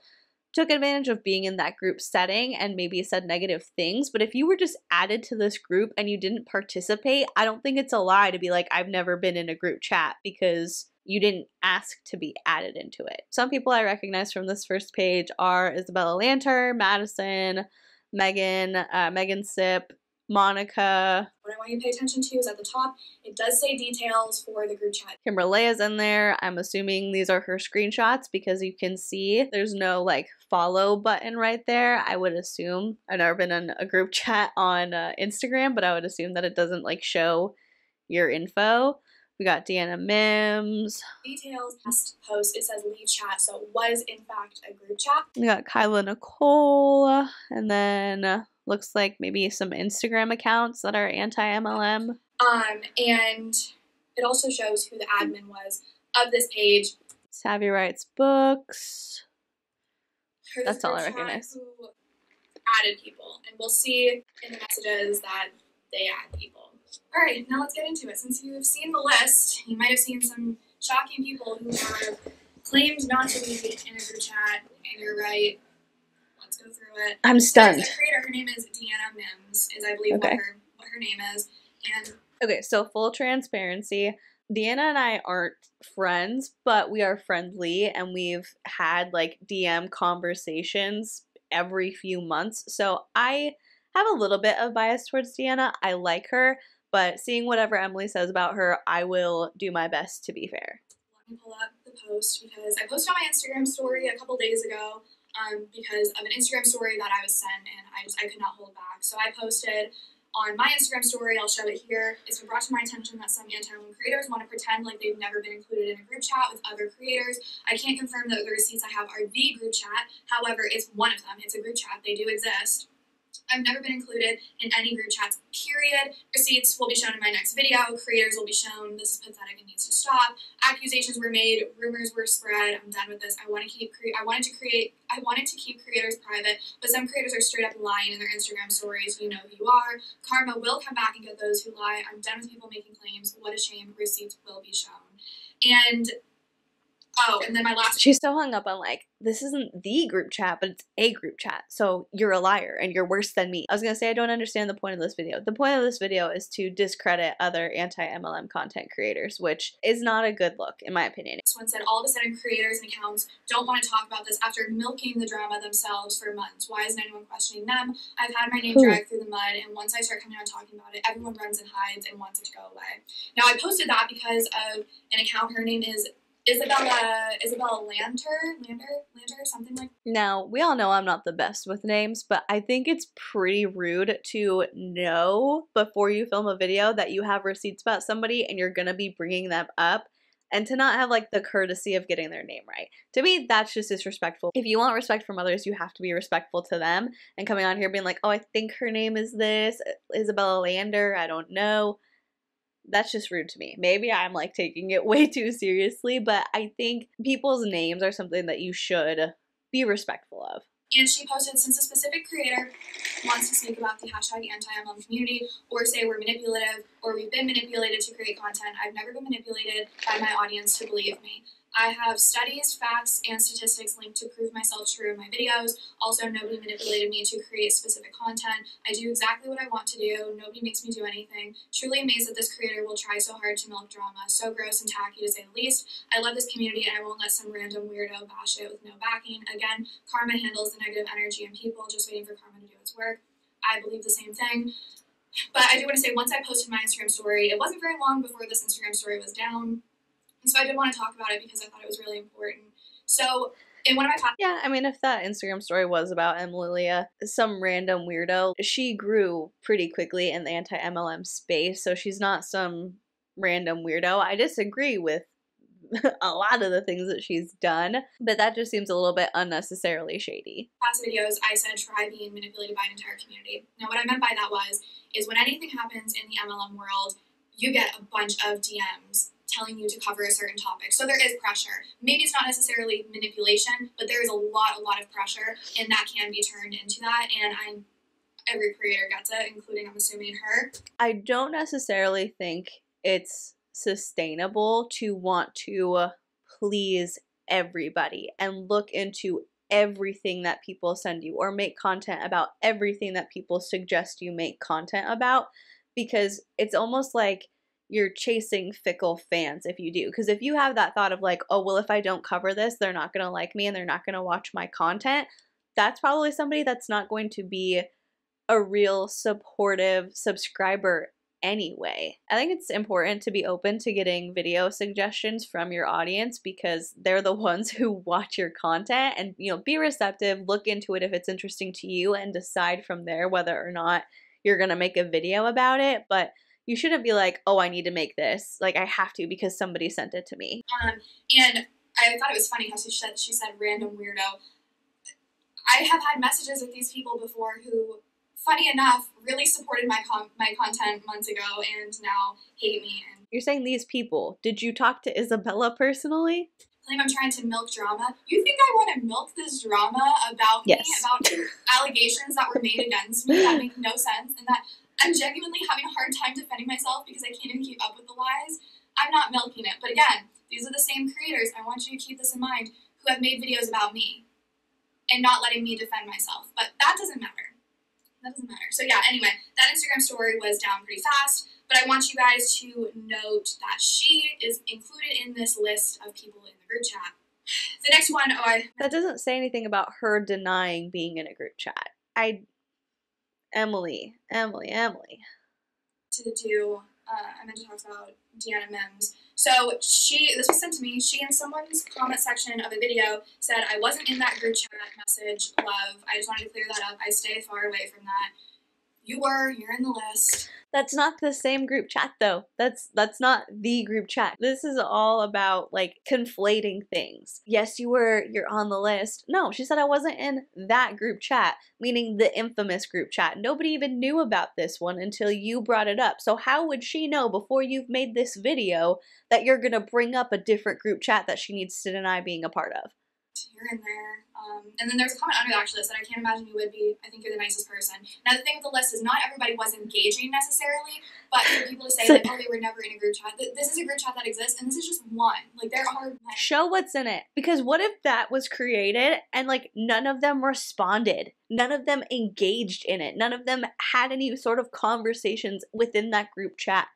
took advantage of being in that group setting and maybe said negative things, but if you were just added to this group and you didn't participate, I don't think it's a lie to be like, I've never been in a group chat, because you didn't ask to be added into it. Some people I recognize from this first page are Isabella Lanter, Madison, Megan Sip, Monica. What I want you to pay attention to is at the top, it does say details for the group chat. Kimberly is in there. I'm assuming these are her screenshots because you can see there's no like follow button right there. I would assume, I've never been in a group chat on Instagram, but I would assume that it doesn't like show your info. We got Deanna Mims. Details, last post, it says lead chat, so it was in fact a group chat. We got Kyla Nicole, and then looks like maybe some Instagram accounts that are anti-MLM. And it also shows who the admin was of this page. Savvy Writes Books. That's all I recognize. Who added people, and we'll see in the messages that they add people. All right, now let's get into it. Since you've seen the list, you might have seen some shocking people who have claimed not to be in a group chat, and you're right. Let's go through it. I'm stunned. There's a creator, her name is Deanna Mims, is I believe what her name is. And okay, so full transparency, Deanna and I aren't friends, but we are friendly, and we've had like DM conversations every few months. So I have a little bit of bias towards Deanna. I like her, but seeing whatever Emily says about her, I will do my best to be fair. Let me pull up the post because I posted on my Instagram story a couple days ago because of an Instagram story that I was sent, and I could not hold back. So I posted on my Instagram story, I'll show it here. It's been brought to my attention that some anti-MLM creators want to pretend like they've never been included in a group chat with other creators. I can't confirm that the receipts I have are the group chat. However, it's one of them. It's a group chat. They do exist. I've never been included in any group chats, period. Receipts will be shown in my next video. Creators will be shown. This is pathetic and needs to stop. Accusations were made. Rumors were spread. I'm done with this. I wanted to keep creators private, but some creators are straight up lying in their Instagram stories. You know who you are. Karma will come back and get those who lie. I'm done with people making claims. What a shame. Receipts will be shown. And oh, and then my last... She's so hung up on like, this isn't the group chat, but it's a group chat. So you're a liar and you're worse than me. I was going to say I don't understand the point of this video. The point of this video is to discredit other anti-MLM content creators, which is not a good look, in my opinion. This one said, all of a sudden creators and accounts don't want to talk about this after milking the drama themselves for months. Why isn't anyone questioning them? I've had my name dragged through the mud, and once I start coming out and talking about it, everyone runs and hides and wants it to go away. Now, I posted that because of an account. Her name is Isabella Lanter, something like that. Now, we all know I'm not the best with names, but I think it's pretty rude to know before you film a video that you have receipts about somebody and you're gonna be bringing them up, and to not have like the courtesy of getting their name right. To me, that's just disrespectful. If you want respect from others, you have to be respectful to them, and coming on here being like, oh, I think her name is this, Isabella Lander, I don't know. That's just rude to me. Maybe I'm like taking it way too seriously, but I think people's names are something that you should be respectful of. And she posted, since a specific creator wants to speak about the hashtag anti-MLM community or say we're manipulative or we've been manipulated to create content, I've never been manipulated by my audience to believe me. I have studies, facts, and statistics linked to prove myself true in my videos. Also, nobody manipulated me to create specific content. I do exactly what I want to do. Nobody makes me do anything. Truly amazed that this creator will try so hard to milk drama. So gross and tacky to say the least. I love this community and I won't let some random weirdo bash it with no backing. Again, karma handles the negative energy in people, just waiting for karma to do its work. I believe the same thing. But I do want to say, once I posted my Instagram story, it wasn't very long before this Instagram story was down. And so I did want to talk about it because I thought it was really important. So in one of my past— Yeah, I mean, if that Instagram story was about Emily Leah, some random weirdo, she grew pretty quickly in the anti-MLM space, so she's not some random weirdo. I disagree with a lot of the things that she's done, but that just seems a little bit unnecessarily shady. past videos, I said try being manipulated by an entire community. Now what I meant by that is when anything happens in the MLM world, you get a bunch of DMs telling you to cover a certain topic. So there is pressure. Maybe it's not necessarily manipulation, but there is a lot of pressure, and that can be turned into that. And every creator gets it, including, I'm assuming, her. I don't necessarily think it's sustainable to want to please everybody and look into everything that people send you or make content about everything that people suggest you make content about, because it's almost like you're chasing fickle fans if you do. Because if you have that thought of like, oh, well, if I don't cover this, they're not going to like me and they're not going to watch my content, that's probably somebody that's not going to be a real supportive subscriber anyway. I think it's important to be open to getting video suggestions from your audience because they're the ones who watch your content, and be receptive, look into it if it's interesting to you, and decide from there whether or not you're gonna make a video about it. But you shouldn't be like, oh, I need to make this, like I have to because somebody sent it to me. And I thought it was funny how she said random weirdo. I have had messages with these people before who, funny enough, really supported my content months ago and now hate me. And you're saying these people. Did you talk to Isabella personally? Claim I'm trying to milk drama. You think I want to milk this drama about me, Yes. about allegations that were made against me that make no sense, and that I'm genuinely having a hard time defending myself because I can't even keep up with the lies? I'm not milking it. But again, these are the same creators, I want you to keep this in mind, who have made videos about me and not letting me defend myself. But that doesn't matter. That doesn't matter. So yeah, anyway, that Instagram story was down pretty fast, but I want you guys to note that she is included in this list of people in the group chat. The next one, that doesn't say anything about her denying being in a group chat. Emily. To do, I meant to talk about Deanna Mims. So this was sent to me, she in someone's comment section of a video said, I wasn't in that group chat message, love. I just wanted to clear that up. I stay far away from that. You're in the list. That's not the same group chat though. That's not the group chat. This is all about like conflating things. Yes, you're on the list. No, she said I wasn't in that group chat, meaning the infamous group chat. Nobody even knew about this one until you brought it up. So how would she know before you've made this video that you're gonna bring up a different group chat that she needs to deny being a part of? You're in there. And then there's a comment under that actually that said, I can't imagine you would be. I think you're the nicest person. Now the thing with the list is not everybody was engaging necessarily, but for people to say like, oh, they were never in a group chat. This is a group chat that exists, and this is just one. Like there are many. Show what's in it. Because what if that was created and like none of them responded? None of them engaged in it. None of them had any sort of conversations within that group chat.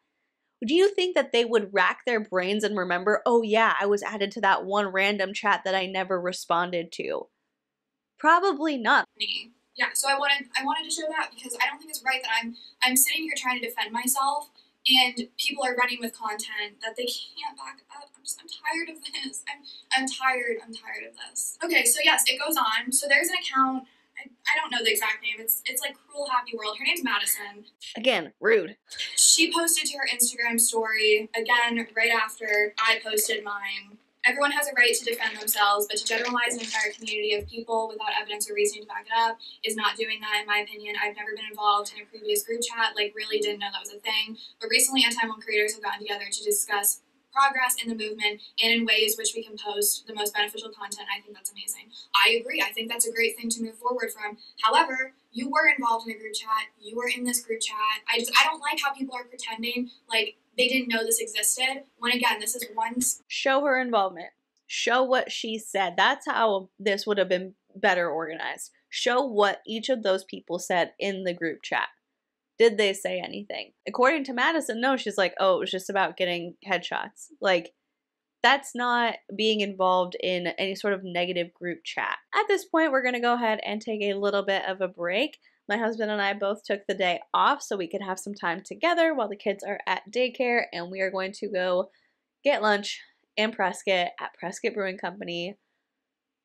Do you think that they would rack their brains and remember, oh yeah, I was added to that one random chat that I never responded to? Probably not. Yeah, so I wanted to show that because I don't think it's right that I'm sitting here trying to defend myself and people are running with content that they can't back up. I'm tired of this. I'm tired of this. Okay, so yes, it goes on. So there's an account, I don't know the exact name. It's like Cruel Happy World. Her name's Madison. Again, rude. She posted to her Instagram story, again, right after I posted mine. Everyone has a right to defend themselves, but to generalize an entire community of people without evidence or reasoning to back it up is not doing that, in my opinion. I've never been involved in a previous group chat, like really didn't know that was a thing. But recently, anti-MLM creators have gotten together to discuss progress in the movement and in ways which we can post the most beneficial content. I think that's amazing. I agree. I think that's a great thing to move forward from. However, you were involved in a group chat. You were in this group chat. I don't like how people are pretending like they didn't know this existed when, again, this is one. Show her involvement. show what she said. That's how this would have been better organized. Show what each of those people said in the group chat. Did they say anything? According to Madison, no, she's like, oh, it was just about getting headshots. Like, that's not being involved in any sort of negative group chat. At this point, we're going to go ahead and take a little bit of a break. My husband and I both took the day off so we could have some time together while the kids are at daycare, and we are going to go get lunch in Prescott at Prescott Brewing Company.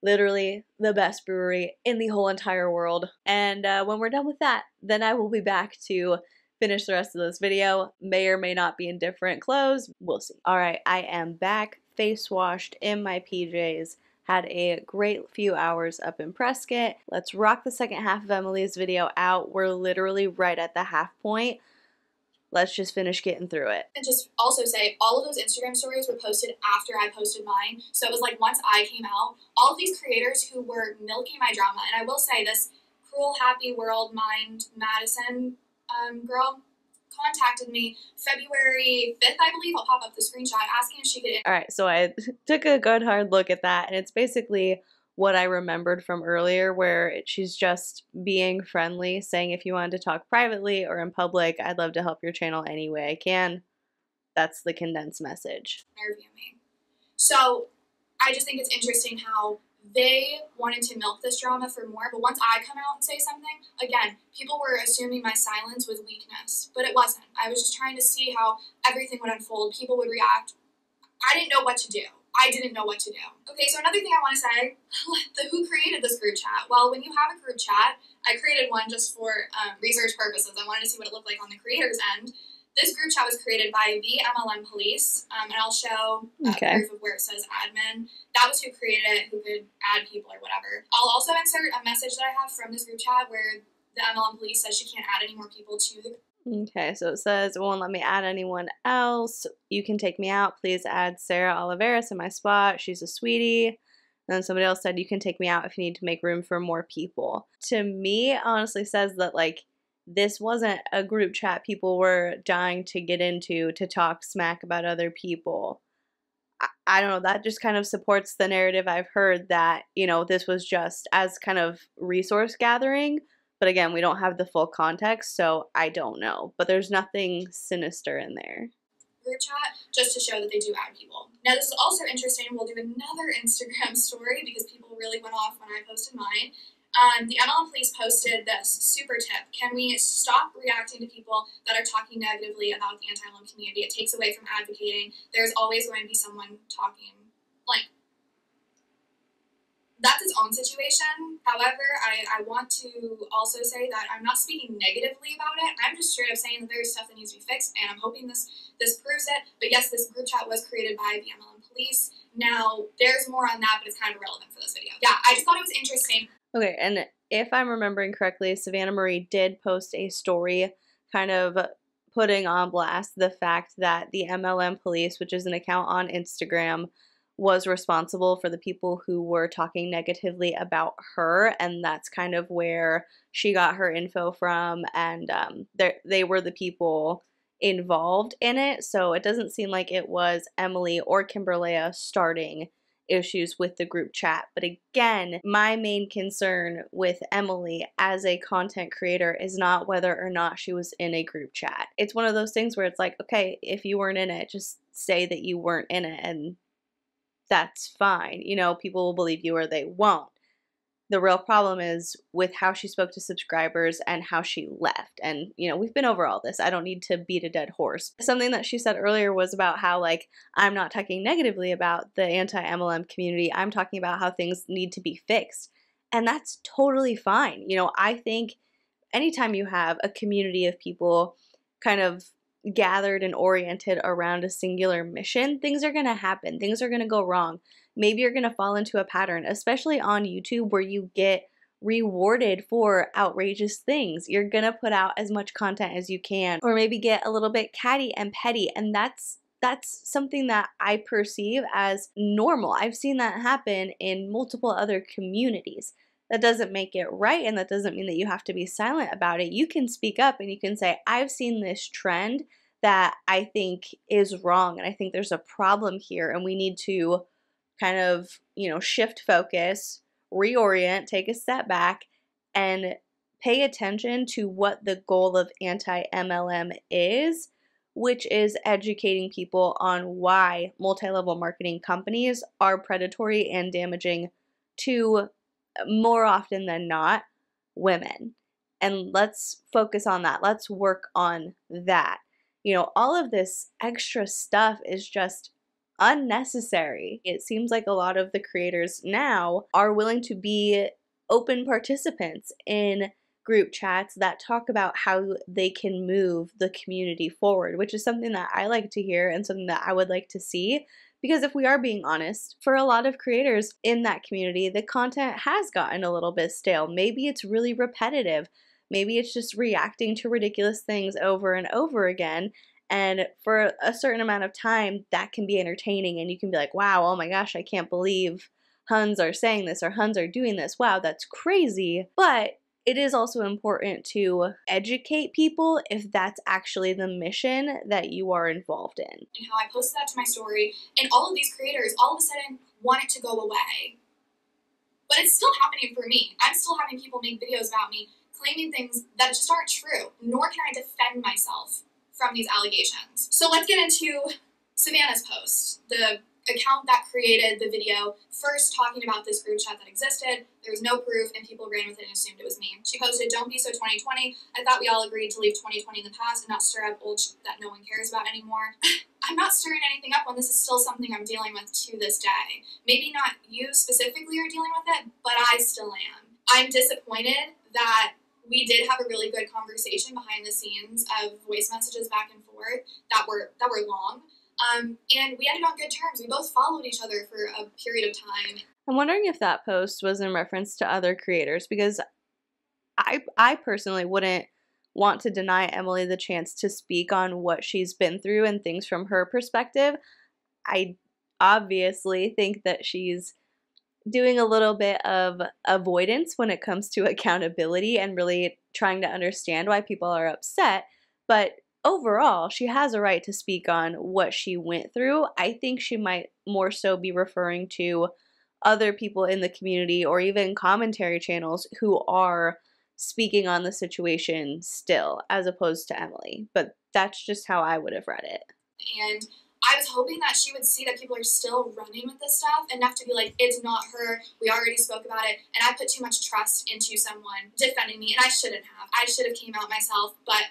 Literally the best brewery in the whole entire world. And when we're done with that, then I will be back to finish the rest of this video. May or may not be in different clothes. We'll see. All right, I am back, face washed, in my PJs. Had a great few hours up in Prescott. Let's rock the second half of Emily's video out. We're literally right at the half point. Let's just finish getting through it. And just also say, all of those Instagram stories were posted after I posted mine. So it was like once I came out, all of these creators who were milking my drama, and I will say this Cruel Happy World Mind Madison girl contacted me February 5th, I believe. I'll pop up the screenshot asking if she could. All right, so I took a good hard look at that, and it's basically what I remembered from earlier, where she's just being friendly, saying if you wanted to talk privately or in public, I'd love to help your channel any way I can. That's the condensed message. Interview me. So I just think it's interesting how they wanted to milk this drama for more, but once I come out and say something, again, people were assuming my silence was weakness, but it wasn't. I was just trying to see how everything would unfold, people would react. I didn't know what to do. I didn't know what to do. Okay, so another thing I want to say, who created this group chat? Well, when you have a group chat, I created one just for research purposes. I wanted to see what it looked like on the creator's end. This group chat was created by the MLM police, and I'll show proof of where it says admin. That was who created it, who could add people or whatever. I'll also insert a message that I have from this group chat where the MLM police says she can't add any more people to the group. Okay, so it says, it won't let me add anyone else. You can take me out. Please add Sarah Oliveris in my spot. She's a sweetie. And then somebody else said, you can take me out if you need to make room for more people. To me, honestly says that, like, this wasn't a group chat people were dying to get into to talk smack about other people. I don't know, that just kind of supports the narrative I've heard that, you know, this was just as kind of resource gathering. But again, we don't have the full context, so I don't know. But there's nothing sinister in there. Group chat just to show that they do add people. Now, this is also interesting. We'll do another Instagram story because people really went off when I posted mine. The MLM police posted this super tip. Can we stop reacting to people that are talking negatively about the anti-MLM community? It takes away from advocating. There's always going to be someone talking blank. That's its own situation. However, I want to also say that I'm not speaking negatively about it. I'm just straight up saying that there's stuff that needs to be fixed, and I'm hoping this proves it. But yes, this group chat was created by the MLM police. Now, there's more on that, but it's kind of irrelevant for this video. Yeah, I just thought it was interesting. Okay, and if I'm remembering correctly, Savannah Marie did post a story kind of putting on blast the fact that the MLM police, which is an account on Instagram, was responsible for the people who were talking negatively about her, and that's kind of where she got her info from, and they were the people involved in it, so it doesn't seem like it was Emily or Kimberly starting issues with the group chat. But again, my main concern with Emily as a content creator is not whether or not she was in a group chat. It's one of those things where it's like, okay, if you weren't in it, just say that you weren't in it, and that's fine. You know, people will believe you or they won't. The real problem is with how she spoke to subscribers and how she left. And, you know, we've been over all this. I don't need to beat a dead horse. Something that she said earlier was about how, like, I'm not talking negatively about the anti-MLM community. I'm talking about how things need to be fixed. And that's totally fine. You know, I think anytime you have a community of people kind of gathered and oriented around a singular mission, things are going to happen. Things are going to go wrong. Maybe you're going to fall into a pattern, especially on YouTube where you get rewarded for outrageous things. You're going to put out as much content as you can, or maybe get a little bit catty and petty, and that's something that I perceive as normal. I've seen that happen in multiple other communities. That doesn't make it right, and that doesn't mean that you have to be silent about it. You can speak up and you can say, I've seen this trend that I think is wrong, and I think there's a problem here, and we need to kind of, shift focus, reorient, take a step back, and pay attention to what the goal of anti-MLM is, which is educating people on why multi-level marketing companies are predatory and damaging to, more often than not, women. And let's focus on that. Let's work on that. All of this extra stuff is just unnecessary. It seems like a lot of the creators now are willing to be open participants in group chats that talk about how they can move the community forward, which is something that I like to hear and something that I would like to see. Because if we are being honest, for a lot of creators in that community, the content has gotten a little bit stale. Maybe it's really repetitive. Maybe it's just reacting to ridiculous things over and over again. And for a certain amount of time, that can be entertaining. And you can be like, wow, oh my gosh, I can't believe Huns are saying this or Huns are doing this. Wow, that's crazy. But it is also important to educate people if that's actually the mission that you are involved in. And how I posted that to my story, and all of these creators all of a sudden want it to go away. But it's still happening for me. I'm still having people make videos about me claiming things that just aren't true, nor can I defend myself from these allegations. So let's get into Savannah's post, the account that created the video, first talking about this group chat that existed. There was no proof, and people ran with it and assumed it was me. She posted, "Don't be so 2020. I thought we all agreed to leave 2020 in the past and not stir up old shit that no one cares about anymore." I'm not stirring anything up when this is still something I'm dealing with to this day. Maybe not you specifically are dealing with it, but I still am. I'm disappointed that we did have a really good conversation behind the scenes of voice messages back and forth that were long. And we ended on good terms. We both followed each other for a period of time. I'm wondering if that post was in reference to other creators, because I personally wouldn't want to deny Emily the chance to speak on what she's been through and things from her perspective. I obviously think that she's doing a little bit of avoidance when it comes to accountability and really trying to understand why people are upset. But overall, she has a right to speak on what she went through. I think she might more so be referring to other people in the community or even commentary channels who are speaking on the situation still, as opposed to Emily. But that's just how I would have read it. And I was hoping that she would see that people are still running with this stuff enough to be like, it's not her, we already spoke about it, and I put too much trust into someone defending me, and I shouldn't have. I should have came out myself, but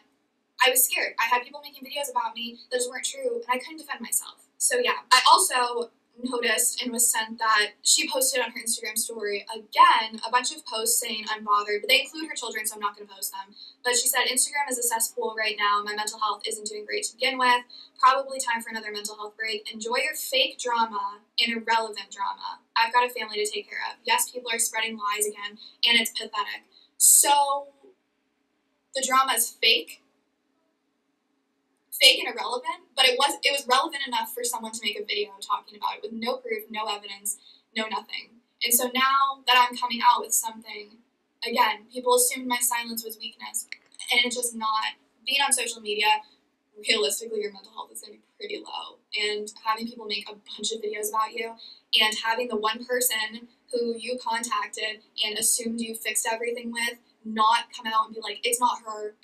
I was scared. I had people making videos about me that just weren't true, and I couldn't defend myself. So yeah, I also noticed and was sent that she posted on her Instagram story again a bunch of posts saying I'm bothered, but they include her children, so I'm not going to post them. But she said, "Instagram is a cesspool right now. My mental health isn't doing great to begin with. Probably time for another mental health break. Enjoy your fake drama and irrelevant drama. I've got a family to take care of. Yes, people are spreading lies again, and it's pathetic." So the drama is fake and irrelevant, but it was relevant enough for someone to make a video talking about it with no proof, no evidence, no nothing. And so now that I'm coming out with something, again, people assumed my silence was weakness, and it's just not. Being on social media, realistically, your mental health is going to be pretty low, and having people make a bunch of videos about you, and having the one person who you contacted and assumed you fixed everything with not come out and be like, it's not her,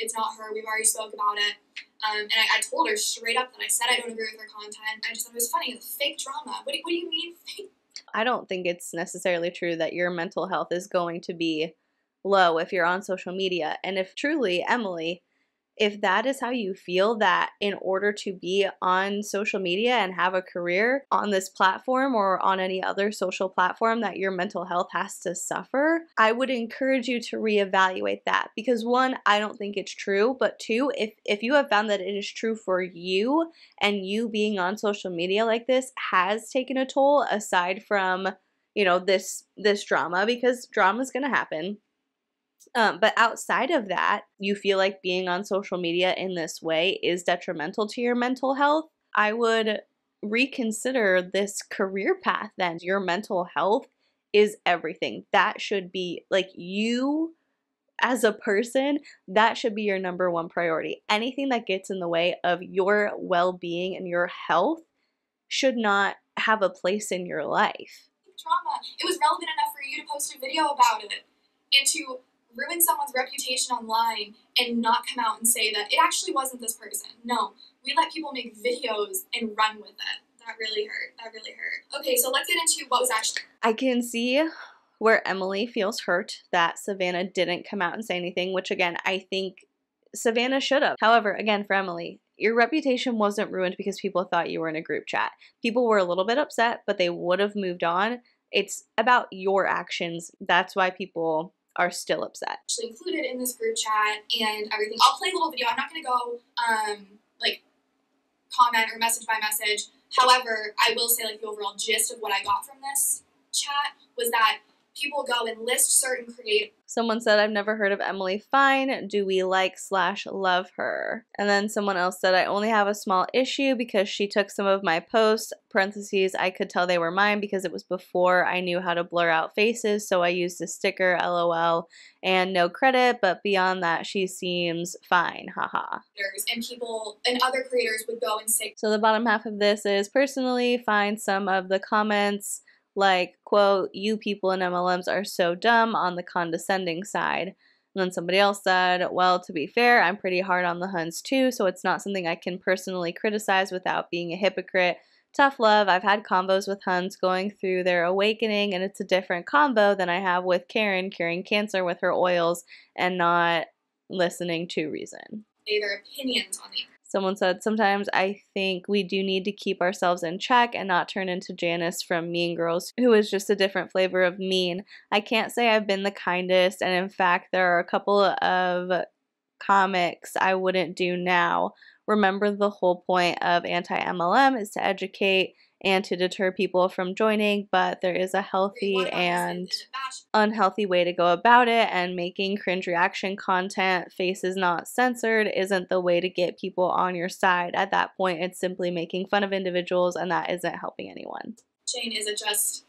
we've already spoke about it. And I told her straight up that I said I don't agree with her content. I just thought it was funny. Fake drama. What do you mean fake? I don't think it's necessarily true that your mental health is going to be low if you're on social media. And if truly, Emily, if that is how you feel, that in order to be on social media and have a career on this platform or on any other social platform, that your mental health has to suffer, I would encourage you to reevaluate that. Because one, I don't think it's true, but two, if you have found that it is true for you and you being on social media like this has taken a toll, aside from, this drama, because drama is going to happen. But outside of that, you feel like being on social media in this way is detrimental to your mental health, I would reconsider this career path then. Your mental health is everything. That should be, like, you as a person, that should be your number one priority. Anything that gets in the way of your well-being and your health should not have a place in your life. Trauma. It was relevant enough for you to post a video about it and to ruin someone's reputation online and not come out and say that it actually wasn't this person. No, we let people make videos and run with it. That really hurt. That really hurt. Okay, so let's get into what was actually... I can see where Emily feels hurt that Savannah didn't come out and say anything, which again, I think Savannah should have. However, again, for Emily, your reputation wasn't ruined because people thought you were in a group chat. People were a little bit upset, but they would have moved on. It's about your actions. That's why people are still upset. Actually included in this group chat and everything. I'll play a little video. I'm not going to go like comment or message by message. However, I will say like the overall gist of what I got from this chat was that people go and list certain creators. Someone said, I've never heard of Emily Fine. Do we like/love her? And then someone else said, I only have a small issue because she took some of my posts, parentheses, I could tell they were mine because it was before I knew how to blur out faces, so I used a sticker, LOL, and no credit, but beyond that, she seems fine, haha. And people and other creators would go and say. So the bottom half of this is, personally find some of the comments like, quote, you people in MLMs are so dumb on the condescending side. And then somebody else said, well, to be fair, I'm pretty hard on the Huns too, so it's not something I can personally criticize without being a hypocrite. Tough love. I've had combos with Huns going through their awakening, and it's a different combo than I have with Karen curing cancer with her oils and not listening to reason. Their opinions on the... Someone said, sometimes I think we do need to keep ourselves in check and not turn into Janice from Mean Girls, who is just a different flavor of mean. I can't say I've been the kindest, and in fact, there are a couple of comics I wouldn't do now. Remember, the whole point of anti-MLM is to educate and to deter people from joining, but there is a healthy and unhealthy way to go about it, and making cringe reaction content, faces not censored, isn't the way to get people on your side. At that point, it's simply making fun of individuals, and that isn't helping anyone. Jane, is it just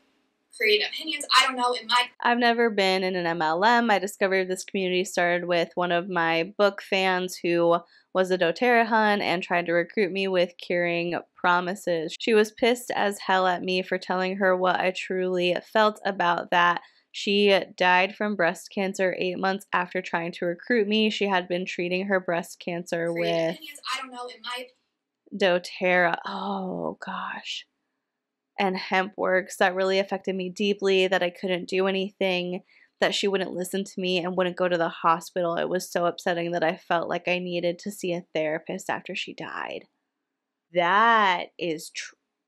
creative opinions? I don't know. I've never been in an MLM. I discovered this community started with one of my book fans who was a doTERRA Hun and tried to recruit me with curing promises. She was pissed as hell at me for telling her what I truly felt about that. She died from breast cancer 8 months after trying to recruit me. She had been treating her breast cancer with doTERRA. Oh gosh. And hemp works. That really affected me deeply, that I couldn't do anything, that she wouldn't listen to me and wouldn't go to the hospital. It was so upsetting that I felt like I needed to see a therapist after she died. That is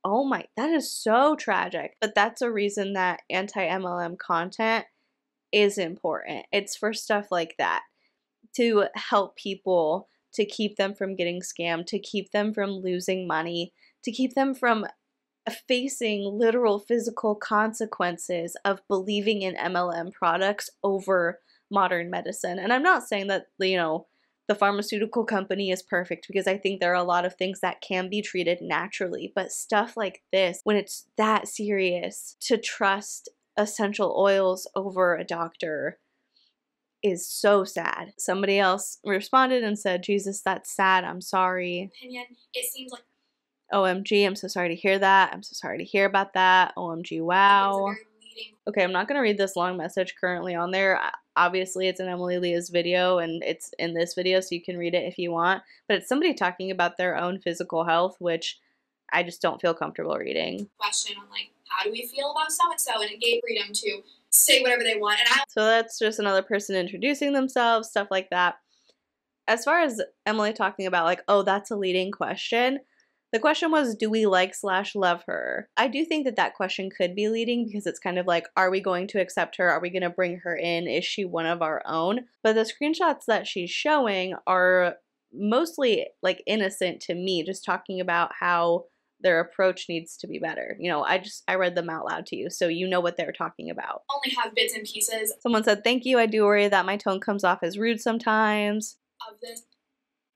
that is so tragic. But that's a reason that anti-MLM content is important. It's for stuff like that, to help people, to keep them from getting scammed, to keep them from losing money, to keep them from facing literal physical consequences of believing in MLM products over modern medicine. And I'm not saying that, you know, the pharmaceutical company is perfect, because I think there are a lot of things that can be treated naturally, but stuff like this, when it's that serious, to trust essential oils over a doctor is so sad. Somebody else responded and said, Jesus, that's sad. I'm sorry. Opinion, it seems like OMG, I'm so sorry to hear that. I'm so sorry to hear about that. OMG, wow. Okay, I'm not going to read this long message currently on there. Obviously, it's in Emily Leah's video, and it's in this video, so you can read it if you want. But it's somebody talking about their own physical health, which I just don't feel comfortable reading. Question on, like, how do we feel about so-and-so? And it gave freedom to say whatever they want. So that's just another person introducing themselves, stuff like that. As far as Emily talking about, like, oh, that's a leading question, the question was, do we like/love her? I do think that that question could be leading, because it's kind of like, are we going to accept her? Are we going to bring her in? Is she one of our own? But the screenshots that she's showing are mostly like innocent to me, just talking about how their approach needs to be better. You know, I read them out loud to you, so you know what they're talking about. Only have bits and pieces. Someone said, thank you. I do worry that my tone comes off as rude sometimes. Of this.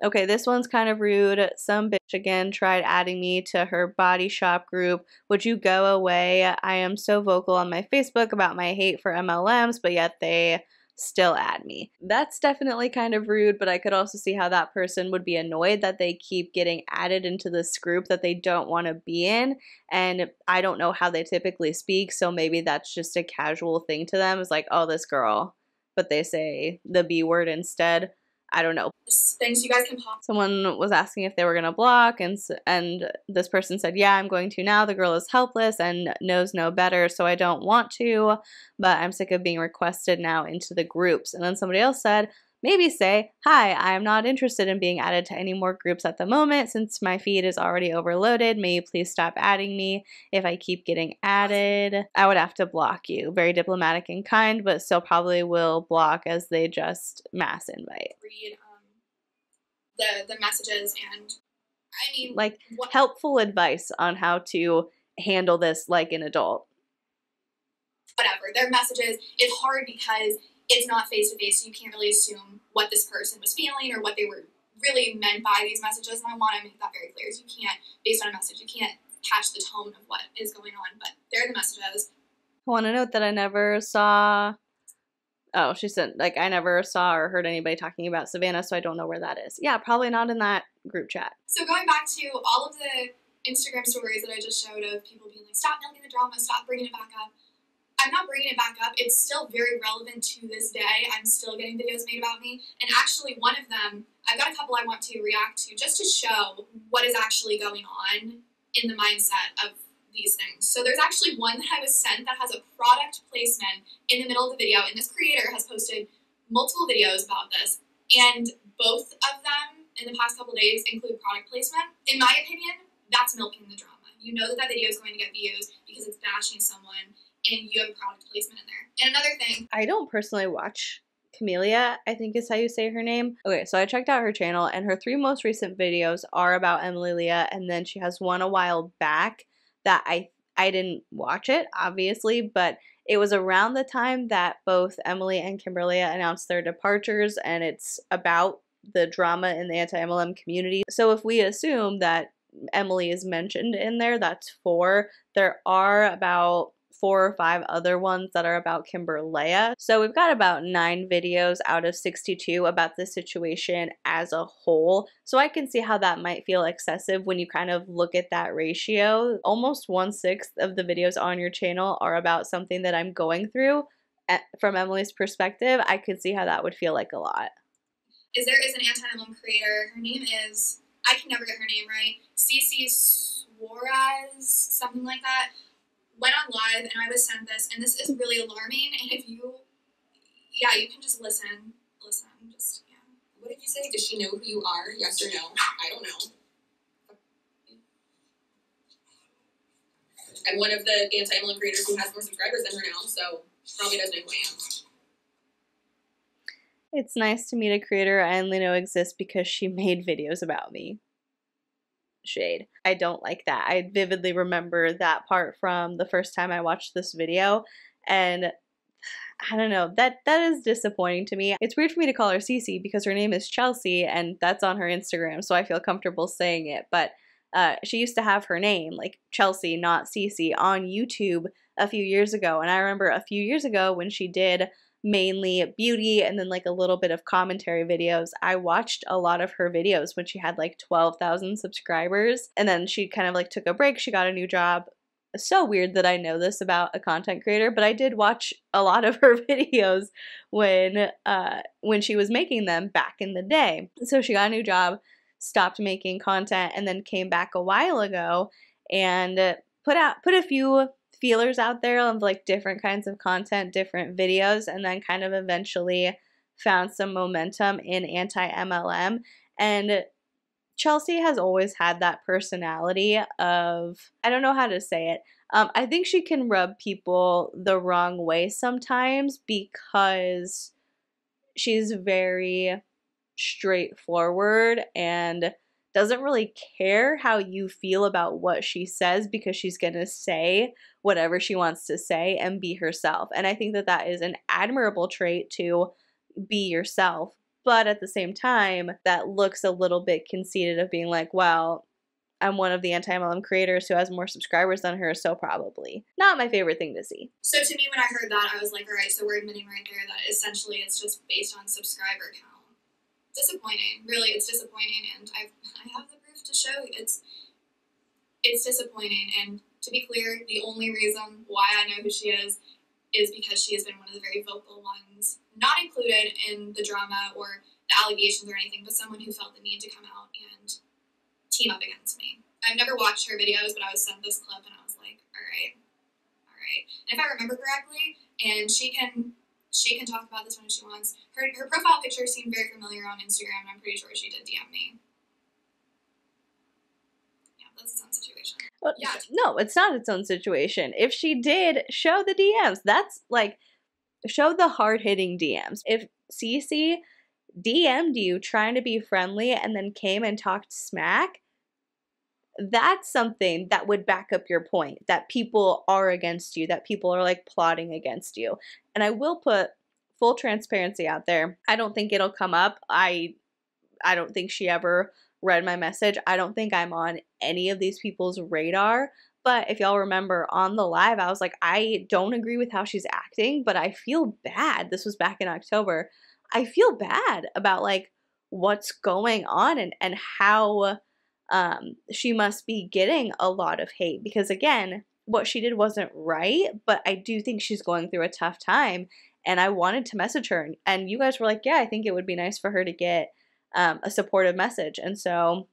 Okay, this one's kind of rude. Some bitch again tried adding me to her body shop group. Would you go away? I am so vocal on my Facebook about my hate for MLMs, but yet they still add me. That's definitely kind of rude, but I could also see how that person would be annoyed that they keep getting added into this group that they don't want to be in. And I don't know how they typically speak, so maybe that's just a casual thing to them. It's like, oh, this girl, but they say the B word instead. I don't know. Things you guys can pop. Someone was asking if they were going to block, and this person said, yeah, I'm going to now. The girl is helpless and knows no better, so I don't want to, but I'm sick of being requested now into the groups. And then somebody else said, maybe say, hi, I'm not interested in being added to any more groups at the moment since my feed is already overloaded. May you please stop adding me? If I keep getting added, I would have to block you. Very diplomatic and kind, but still probably will block as they just mass invite. Read the messages, and I mean, like helpful advice on how to handle this like an adult. Whatever, their messages, it's hard because it's not face-to-face, so you can't really assume what this person was feeling or what they were really meant by these messages, and I want to make that very clear. So you can't, based on a message, you can't catch the tone of what is going on, but they're the messages. I want to note that I never saw, oh, she said, like, I never saw or heard anybody talking about Savannah, so I don't know where that is. Yeah, probably not in that group chat. So going back to all of the Instagram stories that I just showed of people being like, stop milking the drama, stop bringing it back up. I'm not bringing it back up. It's still very relevant to this day. I'm still getting videos made about me. And actually one of them, I've got a couple I want to react to just to show what is actually going on in the mindset of these things. So there's actually one that I was sent that has a product placement in the middle of the video. And this creator has posted multiple videos about this. And both of them in the past couple days include product placement. In my opinion, that's milking the drama. You know that video is going to get views because it's bashing someone, and you have product placement in there. And another thing, I don't personally watch Camellia, I think is how you say her name. Okay, so I checked out her channel, and her 3 most recent videos are about Emily Leah, and then she has one a while back that I didn't watch it, obviously, but it was around the time that both Emily and Kimberly announced their departures, and it's about the drama in the anti-MLM community. So if we assume that Emily is mentioned in there, that's 4. There are about 4 or 5 other ones that are about Leah. So we've got about 9 videos out of 62 about the situation as a whole. So I can see how that might feel excessive when you kind of look at that ratio. Almost 1/6 of the videos on your channel are about something that I'm going through. From Emily's perspective, I could see how that would feel like a lot. There is an anti-MLM creator. Her name is, I can never get her name right, Cece Suarez, something like that. Went on live, and I was sent this, and this is really alarming. And if you, yeah, you can just listen, just, yeah. What did you say? Does she know who you are? Yes or no? I don't know. I'm one of the anti-MLM creators who has more subscribers than her now, so probably doesn't know who I am. It's nice to meet a creator I only know exists because she made videos about me. Shade. I don't like that. I vividly remember that part from the first time I watched this video, and I don't know, that is disappointing to me. It's weird for me to call her Cece because her name is Chelsea and that's on her Instagram, so I feel comfortable saying it, but she used to have her name, like Chelsea, not Cece, on YouTube a few years ago, and I remember a few years ago when she did mainly beauty and then like a little bit of commentary videos, I watched a lot of her videos when she had like 12,000 subscribers, and then she kind of like took a break, she got a new job. It's so weird that I know this about a content creator, but I did watch a lot of her videos when she was making them back in the day. So she got a new job, stopped making content, and then came back a while ago and put a few feelers out there of like different kinds of content, different videos, and then kind of eventually found some momentum in anti-MLM. And Chelsea has always had that personality of, I don't know how to say it, I think she can rub people the wrong way sometimes because she's very straightforward and doesn't really care how you feel about what she says because she's gonna say whatever she wants to say and be herself. And I think that that is an admirable trait, to be yourself, but at the same time that looks a little bit conceited of being like, well, I'm one of the anti-MLM creators who has more subscribers than her, so probably. Not my favorite thing to see. So to me, when I heard that, I was like, all right, so we're admitting right there that essentially it's just based on subscriber count. Disappointing. Really, it's disappointing, and I have the proof to show you. It's disappointing, and to be clear, the only reason why I know who she is because she has been one of the very vocal ones, not included in the drama or the allegations or anything, but someone who felt the need to come out and team up against me. I've never watched her videos, but I was sent this clip and I was like, all right. And if I remember correctly, and she can talk about this when she wants, her profile picture seemed very familiar on Instagram, and I'm pretty sure she did DM me. Yeah, that's its own situation. Well, Yeah. No, it's not its own situation. If she did, show the DMs. That's like, show the hard-hitting DMs. If Cece DM'd you trying to be friendly and then came and talked smack, that's something that would back up your point, that people are against you, that people are like plotting against you. And I will put full transparency out there. I don't think it'll come up. I don't think she ever read my message. I don't think I'm on any of these people's radar. But if y'all remember on the live, I was like, I don't agree with how she's acting, but I feel bad. This was back in October. I feel bad about like what's going on and how she must be getting a lot of hate, because again, what she did wasn't right, but I do think she's going through a tough time, and I wanted to message her, and you guys were like, yeah, I think it would be nice for her to get a supportive message. And so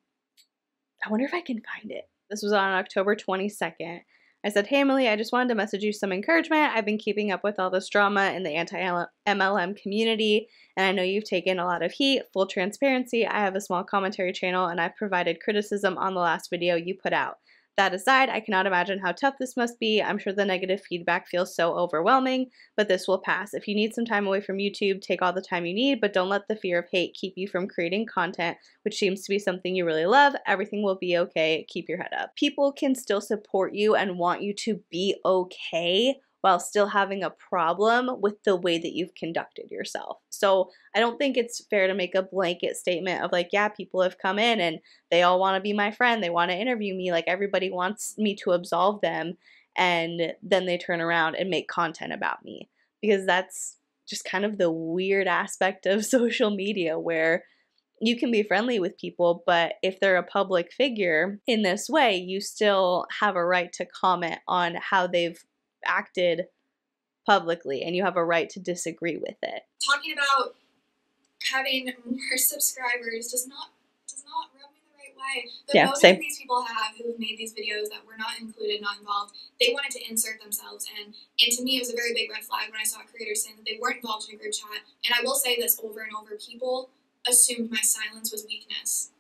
I wonder if I can find it. This was on October 22nd. I said, hey, Emily, I just wanted to message you some encouragement. I've been keeping up with all this drama in the anti-MLM community, and I know you've taken a lot of heat. Full transparency, I have a small commentary channel, and I've provided criticism on the last video you put out. That aside, I cannot imagine how tough this must be. I'm sure the negative feedback feels so overwhelming, but this will pass. If you need some time away from YouTube, take all the time you need, but don't let the fear of hate keep you from creating content, which seems to be something you really love. Everything will be okay. Keep your head up. People can still support you and want you to be okay while still having a problem with the way that you've conducted yourself. So I don't think it's fair to make a blanket statement of like, yeah, people have come in and they all want to be my friend. They want to interview me. Like everybody wants me to absolve them. And then they turn around and make content about me, because that's just kind of the weird aspect of social media, where you can be friendly with people, but if they're a public figure in this way, you still have a right to comment on how they've acted publicly, and you have a right to disagree with it. Talking about having more subscribers does not rub me the right way. The motive these people have who have made these videos that were not included, not involved, they wanted to insert themselves, and to me it was a very big red flag when I saw creators saying that they weren't involved in a group chat. And I will say this over and over, people assumed my silence was weakness.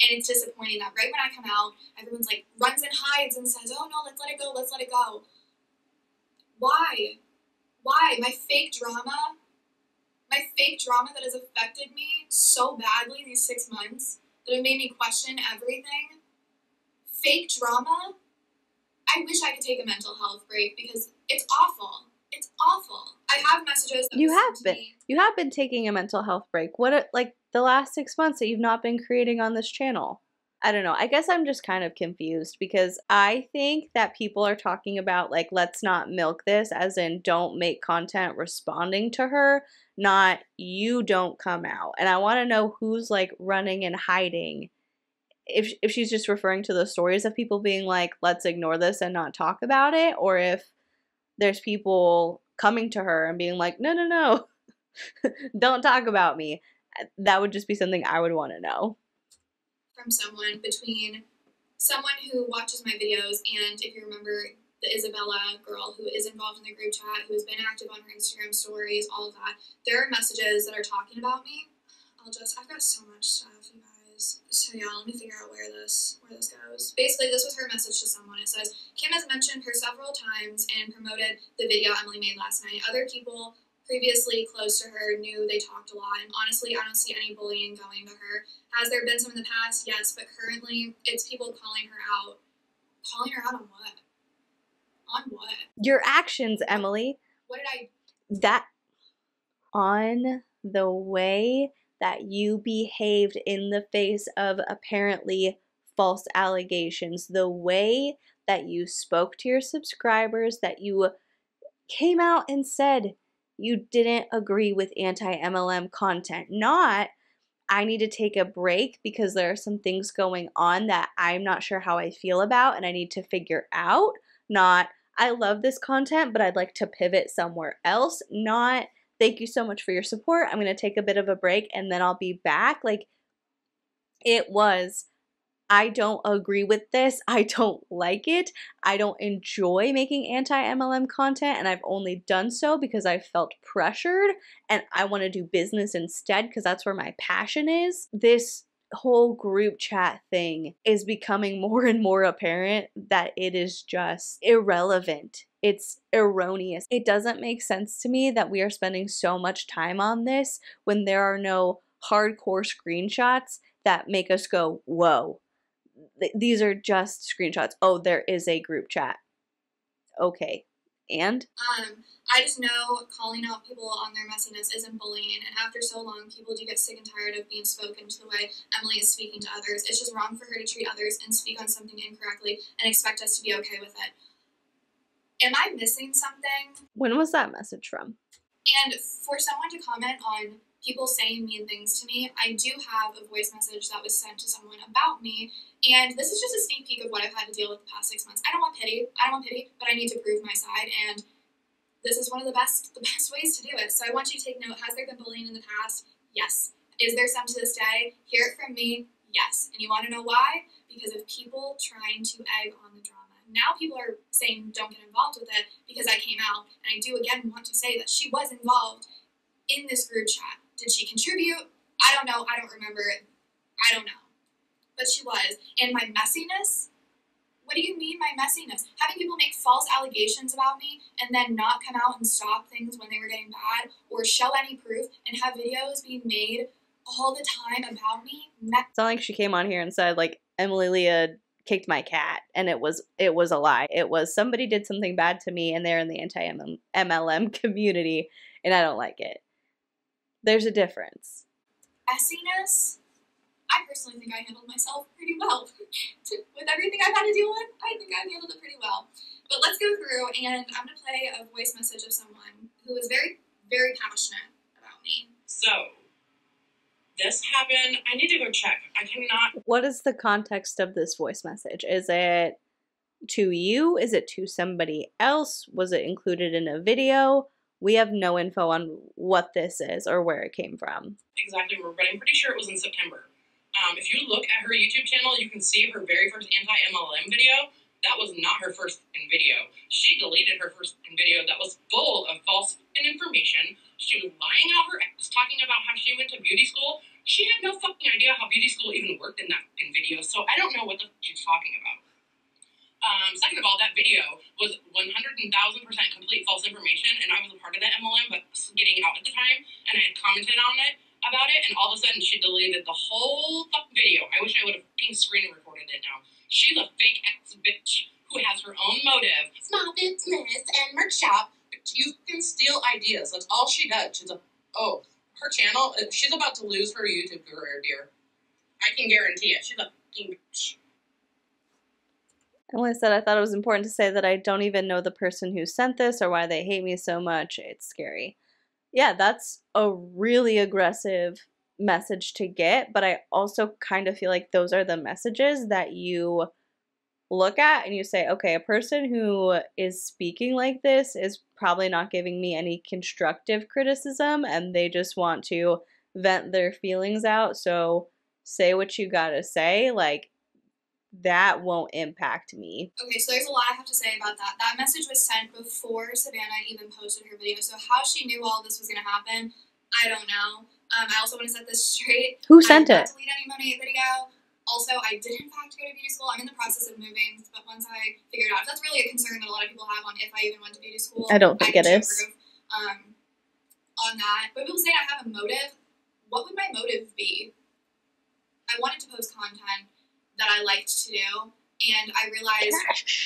And it's disappointing that right when I come out, everyone's like runs and hides and says, oh no, let's let it go, let's let it go. Why? My fake drama that has affected me so badly these 6 months, that have made me question everything. Fake drama? I wish I could take a mental health break, because it's awful. It's awful. I have messages that You have been taking a mental health break. What, like the last 6 months that you've not been creating on this channel? I don't know. I guess I'm just kind of confused, because I think that people are talking about like, let's not milk this, as in don't make content responding to her, not you don't come out. And I want to know who's like running and hiding. If she's just referring to the stories of people being like, let's ignore this and not talk about it, or if there's people coming to her and being like, no, don't talk about me. That would just be something I would want to know. From someone, between someone who watches my videos and, if you remember, the Isabella girl who is involved in the group chat, who has been active on her Instagram stories, all of that. There are messages that are talking about me. I've got so much stuff, you guys. So yeah, let me figure out where this goes. Basically, this was her message to someone. It says, Kim has mentioned her several times and promoted the video Emily made last night. Other people previously close to her knew they talked a lot, and honestly, I don't see any bullying going to her. Has there been some in the past? Yes, but currently it's people calling her out. Calling her out on what? On what? Your actions, Emily. What did I... That... On the way that you behaved in the face of apparently false allegations, the way that you spoke to your subscribers, that you came out and said you didn't agree with anti-MLM content. Not, I need to take a break because there are some things going on that I'm not sure how I feel about and I need to figure out. Not, I love this content, but I'd like to pivot somewhere else. Not, thank you so much for your support. I'm going to take a bit of a break and then I'll be back. Like, it was, I don't agree with this. I don't like it. I don't enjoy making anti-MLM content, and I've only done so because I felt pressured and I want to do business instead because that's where my passion is. This whole group chat thing is becoming more and more apparent that it is just irrelevant. It's erroneous. It doesn't make sense to me that we are spending so much time on this when there are no hardcore screenshots that make us go, whoa. These are just screenshots. Oh, there is a group chat. Okay. And? I just know calling out people on their messiness isn't bullying, and after so long, people do get sick and tired of being spoken to the way Emily is speaking to others. It's just wrong for her to treat others and speak on something incorrectly and expect us to be okay with it. Am I missing something? When was that message from? And for someone to comment on people saying mean things to me, I do have a voice message that was sent to someone about me, and this is just a sneak peek of what I've had to deal with the past 6 months. I don't want pity, but I need to prove my side, and this is one of the best ways to do it. So I want you to take note. Has there been bullying in the past? Yes. Is there some to this day? Hear it from me? Yes. And you want to know why? Because of people trying to egg on the drama. Now people are saying don't get involved with it because I came out, and I do again want to say that she was involved in this group chat. Did she contribute? I don't know. I don't remember. I don't know. But she was. And my messiness? What do you mean my messiness? Having people make false allegations about me and then not come out and stop things when they were getting bad or show any proof and have videos being made all the time about me? It's not like she came on here and said, like, Emily Leah kicked my cat, and it was a lie. It was somebody did something bad to me and they're in the anti-MLM community and I don't like it. There's a difference. Messiness? I personally think I handled myself pretty well. With everything I've had to deal with, I think I've handled it pretty well. But let's go through, and I'm going to play a voice message of someone who is very, very passionate about me. So, this happened. I need to go check. I cannot. What is the context of this voice message? Is it to you? Is it to somebody else? Was it included in a video? We have no info on what this is or where it came from. Exactly, but I'm pretty sure it was in September. If you look at her YouTube channel, you can see her very first anti-MLM video. That was not her first video. She deleted her first video that was full of false information. She was lying out her ass, talking about how she went to beauty school. She had no fucking idea how beauty school even worked in that fucking video, so I don't know what the fuck she's talking about. Second of all, that video was 100,000% complete false information, and I was a part of that MLM, but getting out at the time, and I had commented on it, about it, and all of a sudden she deleted the whole fucking video. I wish I would have fucking screen recorded it now. She's a fake ass bitch who has her own motive. Small business and merch shop. You can steal ideas. That's all she does. She's her channel, she's about to lose her YouTube career, dear. I can guarantee it. She's a fucking bitch. And like I said, I thought it was important to say that I don't even know the person who sent this or why they hate me so much. It's scary. Yeah, that's a really aggressive message to get, but I also kind of feel like those are the messages that you look at and you say, okay, a person who is speaking like this is probably not giving me any constructive criticism and they just want to vent their feelings out, so say what you gotta say. Like, that won't impact me. Okay, so there's a lot I have to say about that. That message was sent before Savannah even posted her video, so how she knew all this was going to happen, I don't know. I also want to set this straight. Who sent it? I did not delete any hihoneyyt video. Also, I did in fact go to beauty school. I'm in the process of moving, but once I figure it out, if that's really a concern that a lot of people have on if I even went to beauty school, I don't think it is. On that. But people say I have a motive. What would my motive be? I wanted to post content that I liked to do, and I realized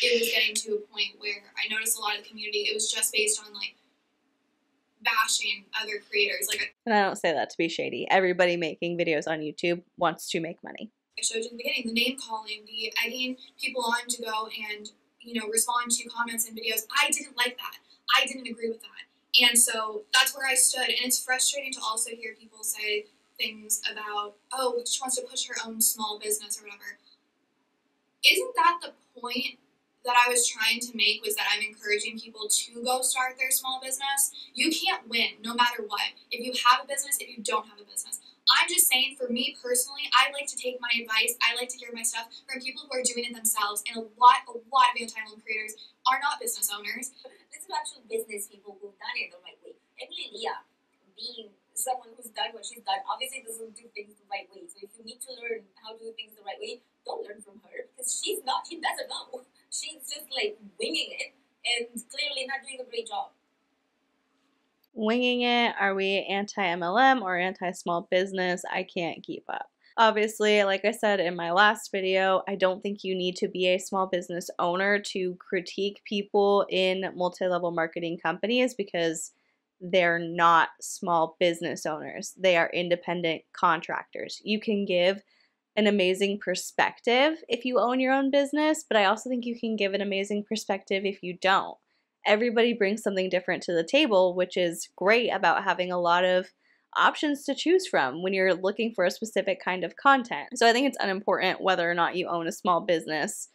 it was getting to a point where I noticed a lot of the community, it was just based on like bashing other creators. Like, and I don't say that to be shady. Everybody making videos on YouTube wants to make money. I showed you in the beginning, the name calling, the egging people on to go and, you know, respond to comments and videos. I didn't like that. I didn't agree with that. And so that's where I stood. And it's frustrating to also hear people say things about, oh, she wants to push her own small business or whatever. Isn't that the point that I was trying to make, was that I'm encouraging people to go start their small business? You can't win no matter what. If you have a business, if you don't have a business. I'm just saying, for me personally, I like to take my advice, I like to hear my stuff from people who are doing it themselves, and a lot of anti-MLM creators are not business owners. This is actual business people who've done it the right way. Emily Leah, being someone who's done what she's done, obviously doesn't do things the right way. So if you need to learn how to do things the right way, don't learn from her, because she doesn't know. She's just like winging it and clearly not doing a great job. Winging it? Are we anti-MLM or anti-small business? I can't keep up. Obviously, like I said in my last video, I don't think you need to be a small business owner to critique people in multi-level marketing companies, because they're not small business owners. They are independent contractors. You can give an amazing perspective if you own your own business, but I also think you can give an amazing perspective if you don't. Everybody brings something different to the table, which is great about having a lot of options to choose from when you're looking for a specific kind of content. So I think it's unimportant whether or not you own a small business,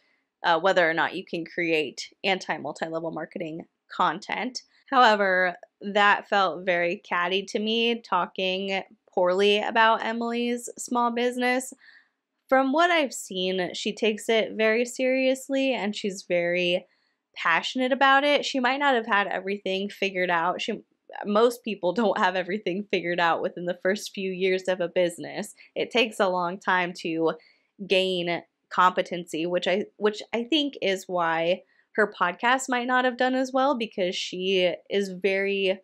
whether or not you can create anti-multi-level marketing content. However, that felt very catty to me, talking poorly about Emily's small business. From what I've seen, she takes it very seriously and she's very passionate about it. She might not have had everything figured out. Most people don't have everything figured out within the first few years of a business. It takes a long time to gain competency, which I think is why her podcast might not have done as well, because she is very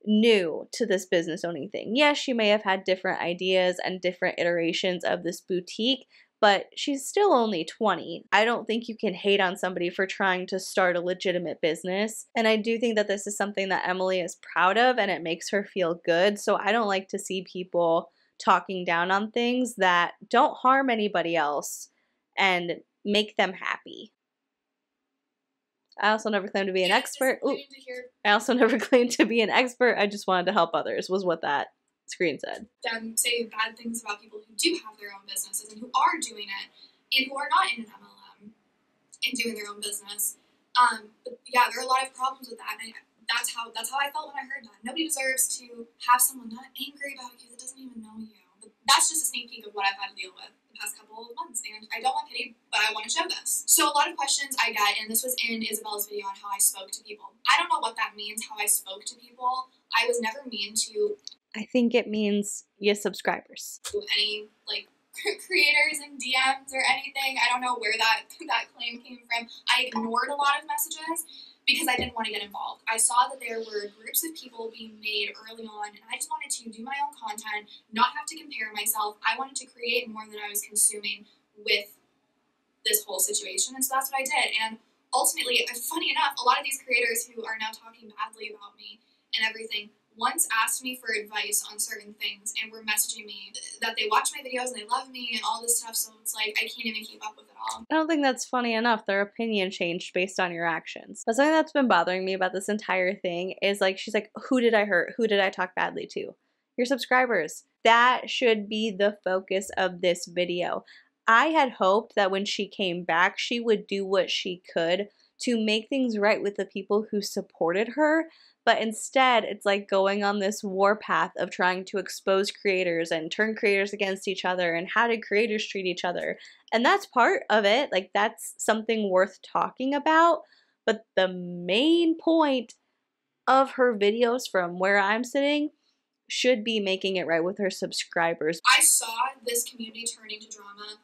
new to this business owning thing. Yes, she may have had different ideas and different iterations of this boutique, but she's still only 20. I don't think you can hate on somebody for trying to start a legitimate business. And I do think that this is something that Emily is proud of and it makes her feel good. So I don't like to see people talking down on things that don't harm anybody else and make them happy. I also never claimed to be an expert. I also never claimed to be an expert. I just wanted to help others, was what that screen said. Them say bad things about people who do have their own businesses and who are doing it and who are not in an MLM and doing their own business. But yeah, there are a lot of problems with that, and that's how I felt when I heard that. Nobody deserves to have someone not angry about you that doesn't even know you. But that's just a sneak peek of what I've had to deal with the past couple of months, and I don't want pity, but I want to show this. So a lot of questions I get, and this was in Isabella's video on how I spoke to people. I don't know what that means, how I spoke to people. I was never mean to... I think it means you subscribers. Any like creators and DMs or anything. I don't know where that claim came from. I ignored a lot of messages because I didn't want to get involved. I saw that there were groups of people being made early on, and I just wanted to do my own content, not have to compare myself. I wanted to create more than I was consuming with this whole situation, and so that's what I did. And ultimately, funny enough, a lot of these creators who are now talking badly about me and everything once asked me for advice on certain things and were messaging me that they watch my videos and they love me and all this stuff, so it's like I can't even keep up with it all. I don't think that's funny enough. Their opinion changed based on your actions. But something that's been bothering me about this entire thing is like, she's like, who did I hurt? Who did I talk badly to? Your subscribers. That should be the focus of this video. I had hoped that when she came back, she would do what she could to make things right with the people who supported her. But instead, it's like going on this warpath of trying to expose creators and turn creators against each other and how did creators treat each other. And that's part of it. Like, that's something worth talking about. But the main point of her videos from where I'm sitting should be making it right with her subscribers. I saw this community turn into drama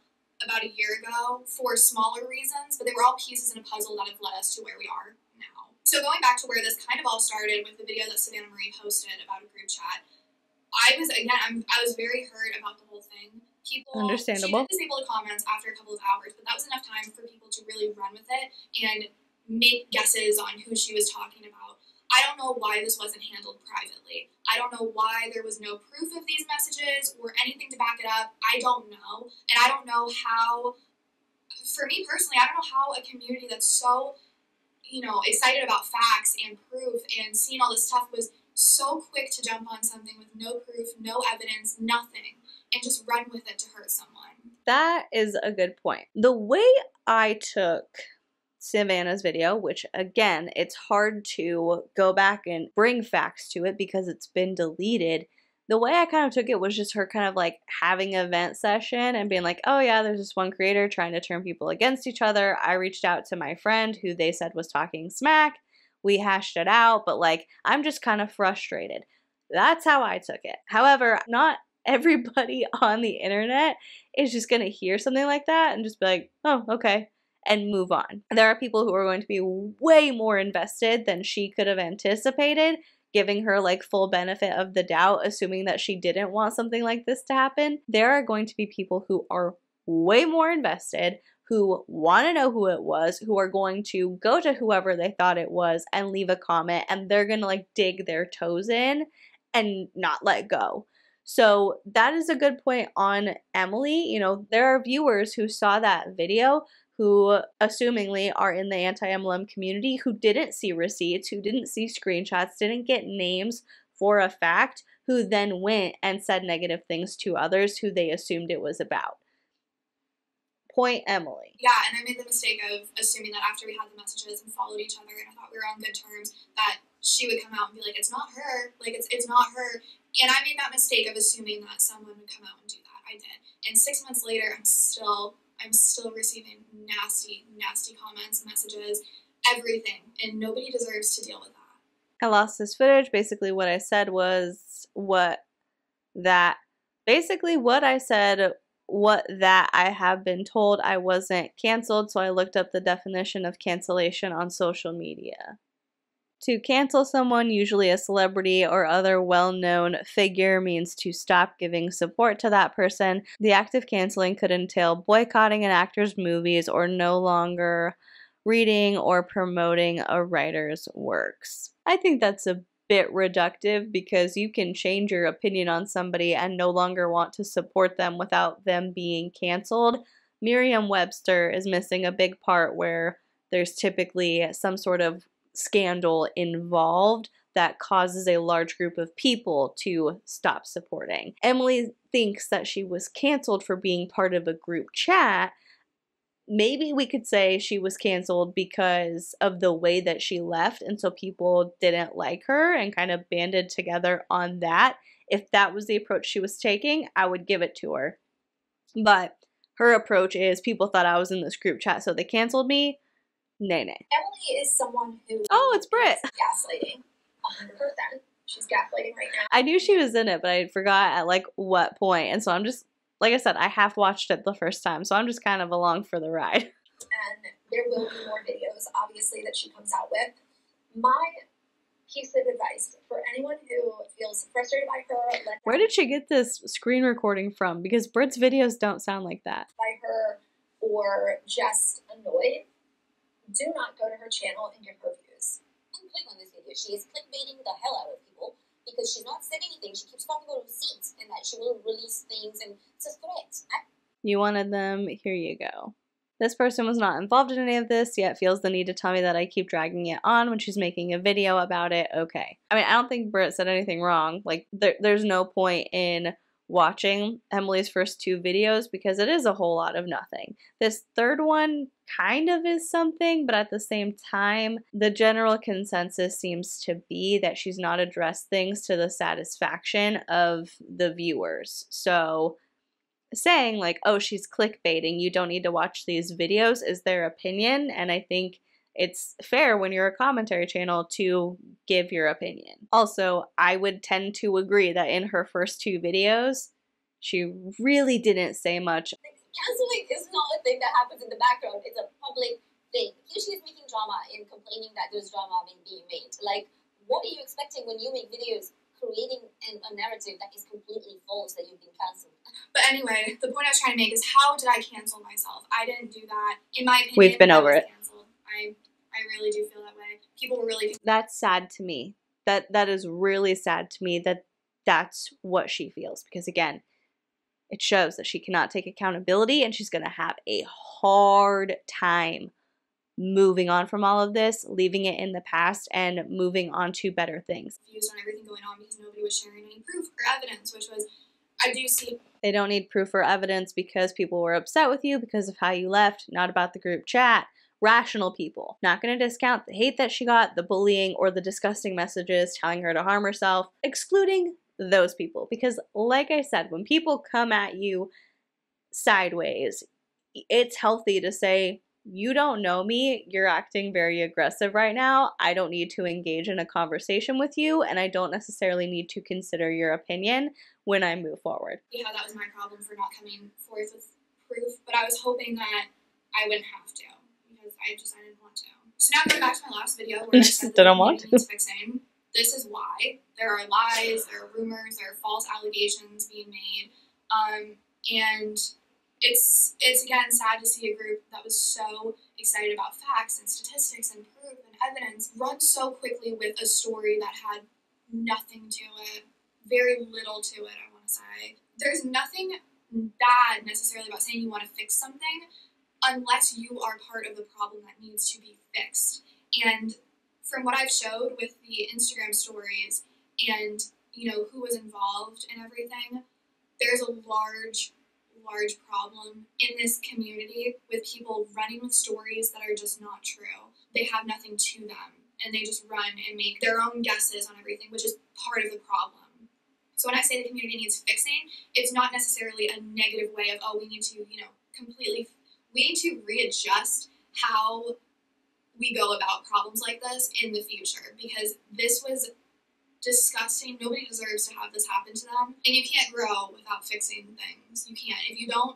about a year ago for smaller reasons, but they were all pieces in a puzzle that have led us to where we are now. So going back to where this kind of all started with the video that Savannah Marie posted about a group chat, I was very hurt about the whole thing. Understandable. She did disable the comments after a couple of hours, but that was enough time for people to really run with it and make guesses on who she was talking about. I don't know why this wasn't handled privately. I don't know why there was no proof of these messages or anything to back it up. I don't know. And I don't know how, for me personally, I don't know how a community that's so, excited about facts and proof and seeing all this stuff was so quick to jump on something with no proof, no evidence, nothing, and just run with it to hurt someone. That is a good point. The way I took Savannah's video, which again, it's hard to go back and bring facts to it because it's been deleted. The way I kind of took it was just her kind of like having a vent session and being like, oh yeah, there's this one creator trying to turn people against each other. I reached out to my friend who they said was talking smack. We hashed it out, but like, I'm just kind of frustrated. That's how I took it. However, not everybody on the internet is just going to hear something like that and just be like, oh, okay, and move on. There are people who are going to be way more invested than she could have anticipated, giving her like full benefit of the doubt, assuming that she didn't want something like this to happen. There are going to be people who are way more invested, who want to know who it was, who are going to go to whoever they thought it was and leave a comment, and they're going to like dig their toes in and not let go. So that is a good point on Emily. There are viewers who saw that video who assumingly are in the anti-MLM community who didn't see receipts, who didn't see screenshots, didn't get names for a fact, who then went and said negative things to others who they assumed it was about. Point Emily. Yeah, and I made the mistake of assuming that after we had the messages and followed each other and I thought we were on good terms, that she would come out and be like, it's not her, like it's not her. And I made that mistake of assuming that someone would come out and do that. I did. And 6 months later, I'm still receiving nasty comments, messages, everything, and nobody deserves to deal with that. I lost this footage. Basically what I said was what I have been told. I wasn't canceled, so I looked up the definition of cancellation on social media. To cancel someone, usually a celebrity or other well-known figure, means to stop giving support to that person. The act of canceling could entail boycotting an actor's movies or no longer reading or promoting a writer's works. I think that's a bit reductive because you can change your opinion on somebody and no longer want to support them without them being canceled. Merriam-Webster is missing a big part where there's typically some sort of scandal involved that causes a large group of people to stop supporting. Emily thinks that she was canceled for being part of a group chat. Maybe we could say she was canceled because of the way that she left, and so people didn't like her and kind of banded together on that. If that was the approach she was taking, I would give it to her. But her approach is people thought I was in this group chat, so they canceled me. Nay. Emily is someone who... Oh, it's Britt. Gaslighting. 100%. She's gaslighting right now. I knew she was in it, but I forgot at like what point. And so I'm just, like I said, I half watched it the first time, so I'm just kind of along for the ride. And there will be more videos, obviously, that she comes out with. My piece of advice for anyone who feels frustrated by her... Where did she get this screen recording from? Because Britt's videos don't sound like that. ...by her or just annoyed, do not go to her channel and give her views. And click on this video. She is clickbaiting the hell out of people because she's not said anything. She keeps talking about receipts and that she will release things, and it's a threat. You wanted them, here you go. This person was not involved in any of this, yet feels the need to tell me that I keep dragging it on when she's making a video about it. Okay. I mean, I don't think Britt said anything wrong. Like, there's no point in watching Emily's first 2 videos because it is a whole lot of nothing. This third one kind of is something, but at the same time, the general consensus seems to be that she's not addressed things to the satisfaction of the viewers. So saying like, oh, she's clickbaiting, you don't need to watch these videos, is their opinion, and I think it's fair when you're a commentary channel to give your opinion. Also, I would tend to agree that in her first 2 videos, she really didn't say much. Canceling is not a thing that happens in the background. It's a public thing. Here she is making drama and complaining that there's drama being made. Like, what are you expecting when you make videos creating a narrative that is completely false that you've been cancelled? But anyway, the point I was trying to make is, how did I cancel myself? I didn't do that. In my opinion, we've been over it. Canceled. I really do feel that way. people were really. That's sad to me. That is really sad to me that that's what she feels, because again, it shows that she cannot take accountability and she's going to have a hard time moving on from all of this, leaving it in the past and moving on to better things. Confused on everything going on because nobody was sharing any proof or evidence, which was, I do see. They don't need proof or evidence because people were upset with you because of how you left, not about the group chat. Rational people. Not going to discount the hate that she got, the bullying, or the disgusting messages telling her to harm herself, excluding those people. Because like I said, when people come at you sideways, it's healthy to say, you don't know me, you're acting very aggressive right now, I don't need to engage in a conversation with you, and I don't necessarily need to consider your opinion when I move forward. Yeah, that was my problem for not coming forth with proof, but I was hoping that I wouldn't have to, because I didn't want to. So now going back to my last video where I said that the community needs fixing. This is why. There are lies, there are rumors, there are false allegations being made, and it's again sad to see a group that was so excited about facts and statistics and proof and evidence run so quickly with a story that had nothing to it, very little to it, I want to say. There's nothing bad necessarily about saying you want to fix something unless you are part of the problem that needs to be fixed. And from what I've showed with the Instagram stories and, you know, who was involved and everything, there's a large problem in this community with people running with stories that are just not true. They have nothing to them, and they just run and make their own guesses on everything, which is part of the problem. So when I say the community needs fixing, it's not necessarily a negative way of, oh, we need to, you know, we need to readjust how we go about problems like this in the future, because this was disgusting. Nobody deserves to have this happen to them. And you can't grow without fixing things. You can't. If you don't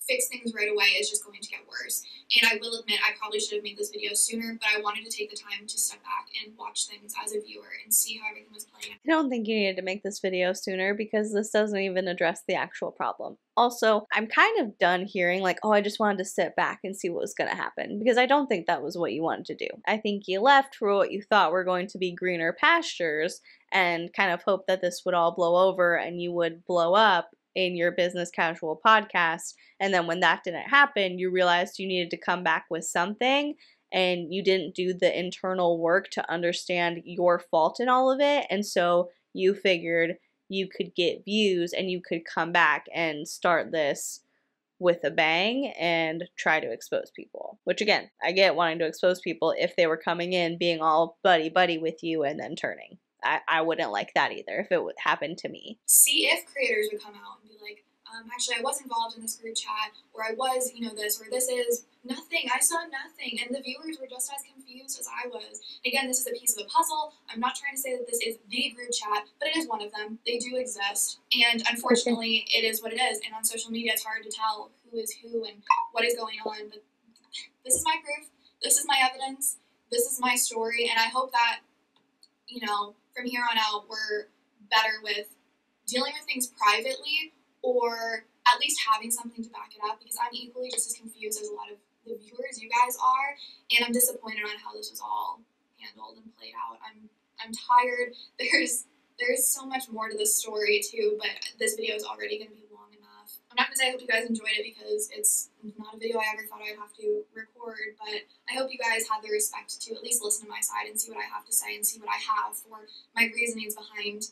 fix things right away, it's just going to get worse. And I will admit, I probably should have made this video sooner, but I wanted to take the time to step back and watch things as a viewer and see how everything was playing out. I don't think you needed to make this video sooner because this doesn't even address the actual problem. Also, I'm kind of done hearing like, oh, I just wanted to sit back and see what was going to happen, because I don't think that was what you wanted to do. I think you left for what you thought were going to be greener pastures and kind of hoped that this would all blow over and you would blow up in your business casual podcast. And then when that didn't happen, you realized you needed to come back with something, and you didn't do the internal work to understand your fault in all of it. And so you figured you could get views and you could come back and start this with a bang and try to expose people. Which again, I get wanting to expose people if they were coming in being all buddy-buddy with you and then turning. I wouldn't like that either if it would happen to me. See if creators would come out and be like, actually I was involved in this group chat, or I was, you know, this, or this is nothing. I saw nothing. And the viewers were just as confused as I was. Again, this is a piece of the puzzle. I'm not trying to say that this is the group chat, but it is one of them. They do exist. And unfortunately, it is what it is. And on social media, it's hard to tell who is who and what is going on. But this is my proof. This is my evidence. This is my story. And I hope that, you know, from here on out, we're better with dealing with things privately, or at least having something to back it up, because I'm equally just as confused as a lot of the viewers you guys are, and I'm disappointed on how this was all handled and played out. I'm tired. There's so much more to this story too, but this video is already going to be long enough. I'm not going to say I hope you guys enjoyed it, because it's not a video I ever thought I'd have to record, but I hope you guys had the respect to at least listen to my side and see what I have to say and see what I have for my reasonings behind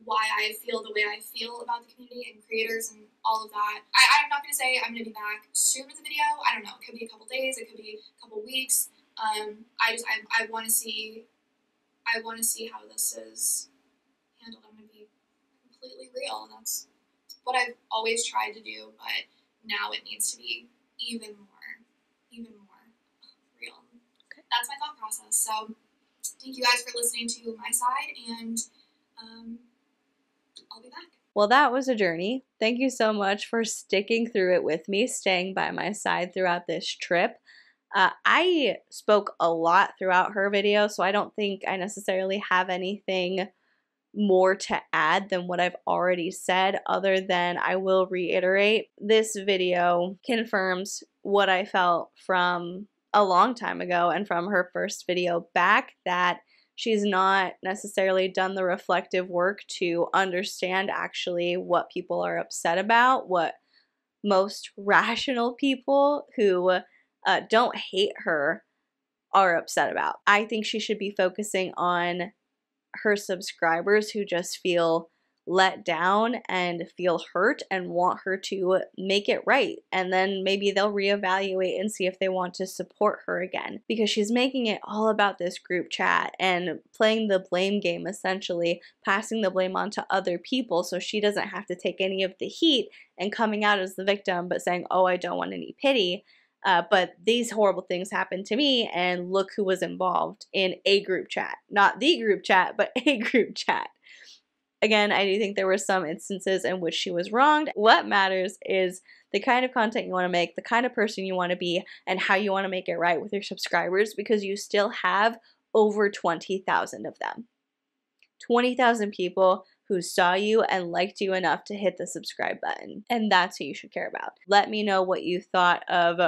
why I feel the way I feel about the community and creators and all of that. I'm not going to say I'm going to be back soon with the video. I don't know. It could be a couple days. It could be a couple weeks. I want to see how this is handled. I'm going to be completely real. And that's what I've always tried to do, but now it needs to be even more real. Okay. That's my thought process. So thank you guys for listening to my side, and I'll be back. Well, that was a journey. Thank you so much for sticking through it with me, staying by my side throughout this trip. I spoke a lot throughout her video, so I don't think I necessarily have anything more to add than what I've already said, other than I will reiterate, this video confirms what I felt from a long time ago and from her first video back that she's not necessarily done the reflective work to understand actually what people are upset about, what most rational people who don't hate her are upset about. I think she should be focusing on her subscribers who just feel let down and feel hurt and want her to make it right. And then maybe they'll reevaluate and see if they want to support her again, because she's making it all about this group chat and playing the blame game, essentially passing the blame on to other people so she doesn't have to take any of the heat and coming out as the victim but saying, oh, I don't want any pity. But these horrible things happened to me, and look who was involved in a group chat. Not the group chat, but a group chat. Again, I do think there were some instances in which she was wronged. What matters is the kind of content you want to make, the kind of person you want to be, and how you want to make it right with your subscribers, because you still have over 20,000 of them. 20,000 people who saw you and liked you enough to hit the subscribe button. And that's who you should care about. Let me know what you thought of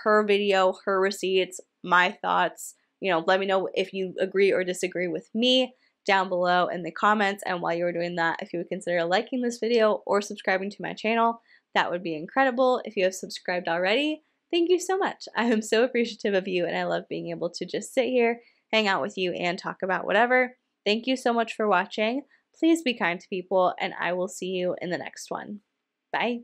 her video, her receipts, my thoughts. You know, let me know if you agree or disagree with me down below in the comments. And while you're doing that, if you would consider liking this video or subscribing to my channel, that would be incredible. If you have subscribed already, thank you so much. I am so appreciative of you, and I love being able to just sit here, hang out with you, and talk about whatever. Thank you so much for watching. Please be kind to people, and I will see you in the next one. Bye.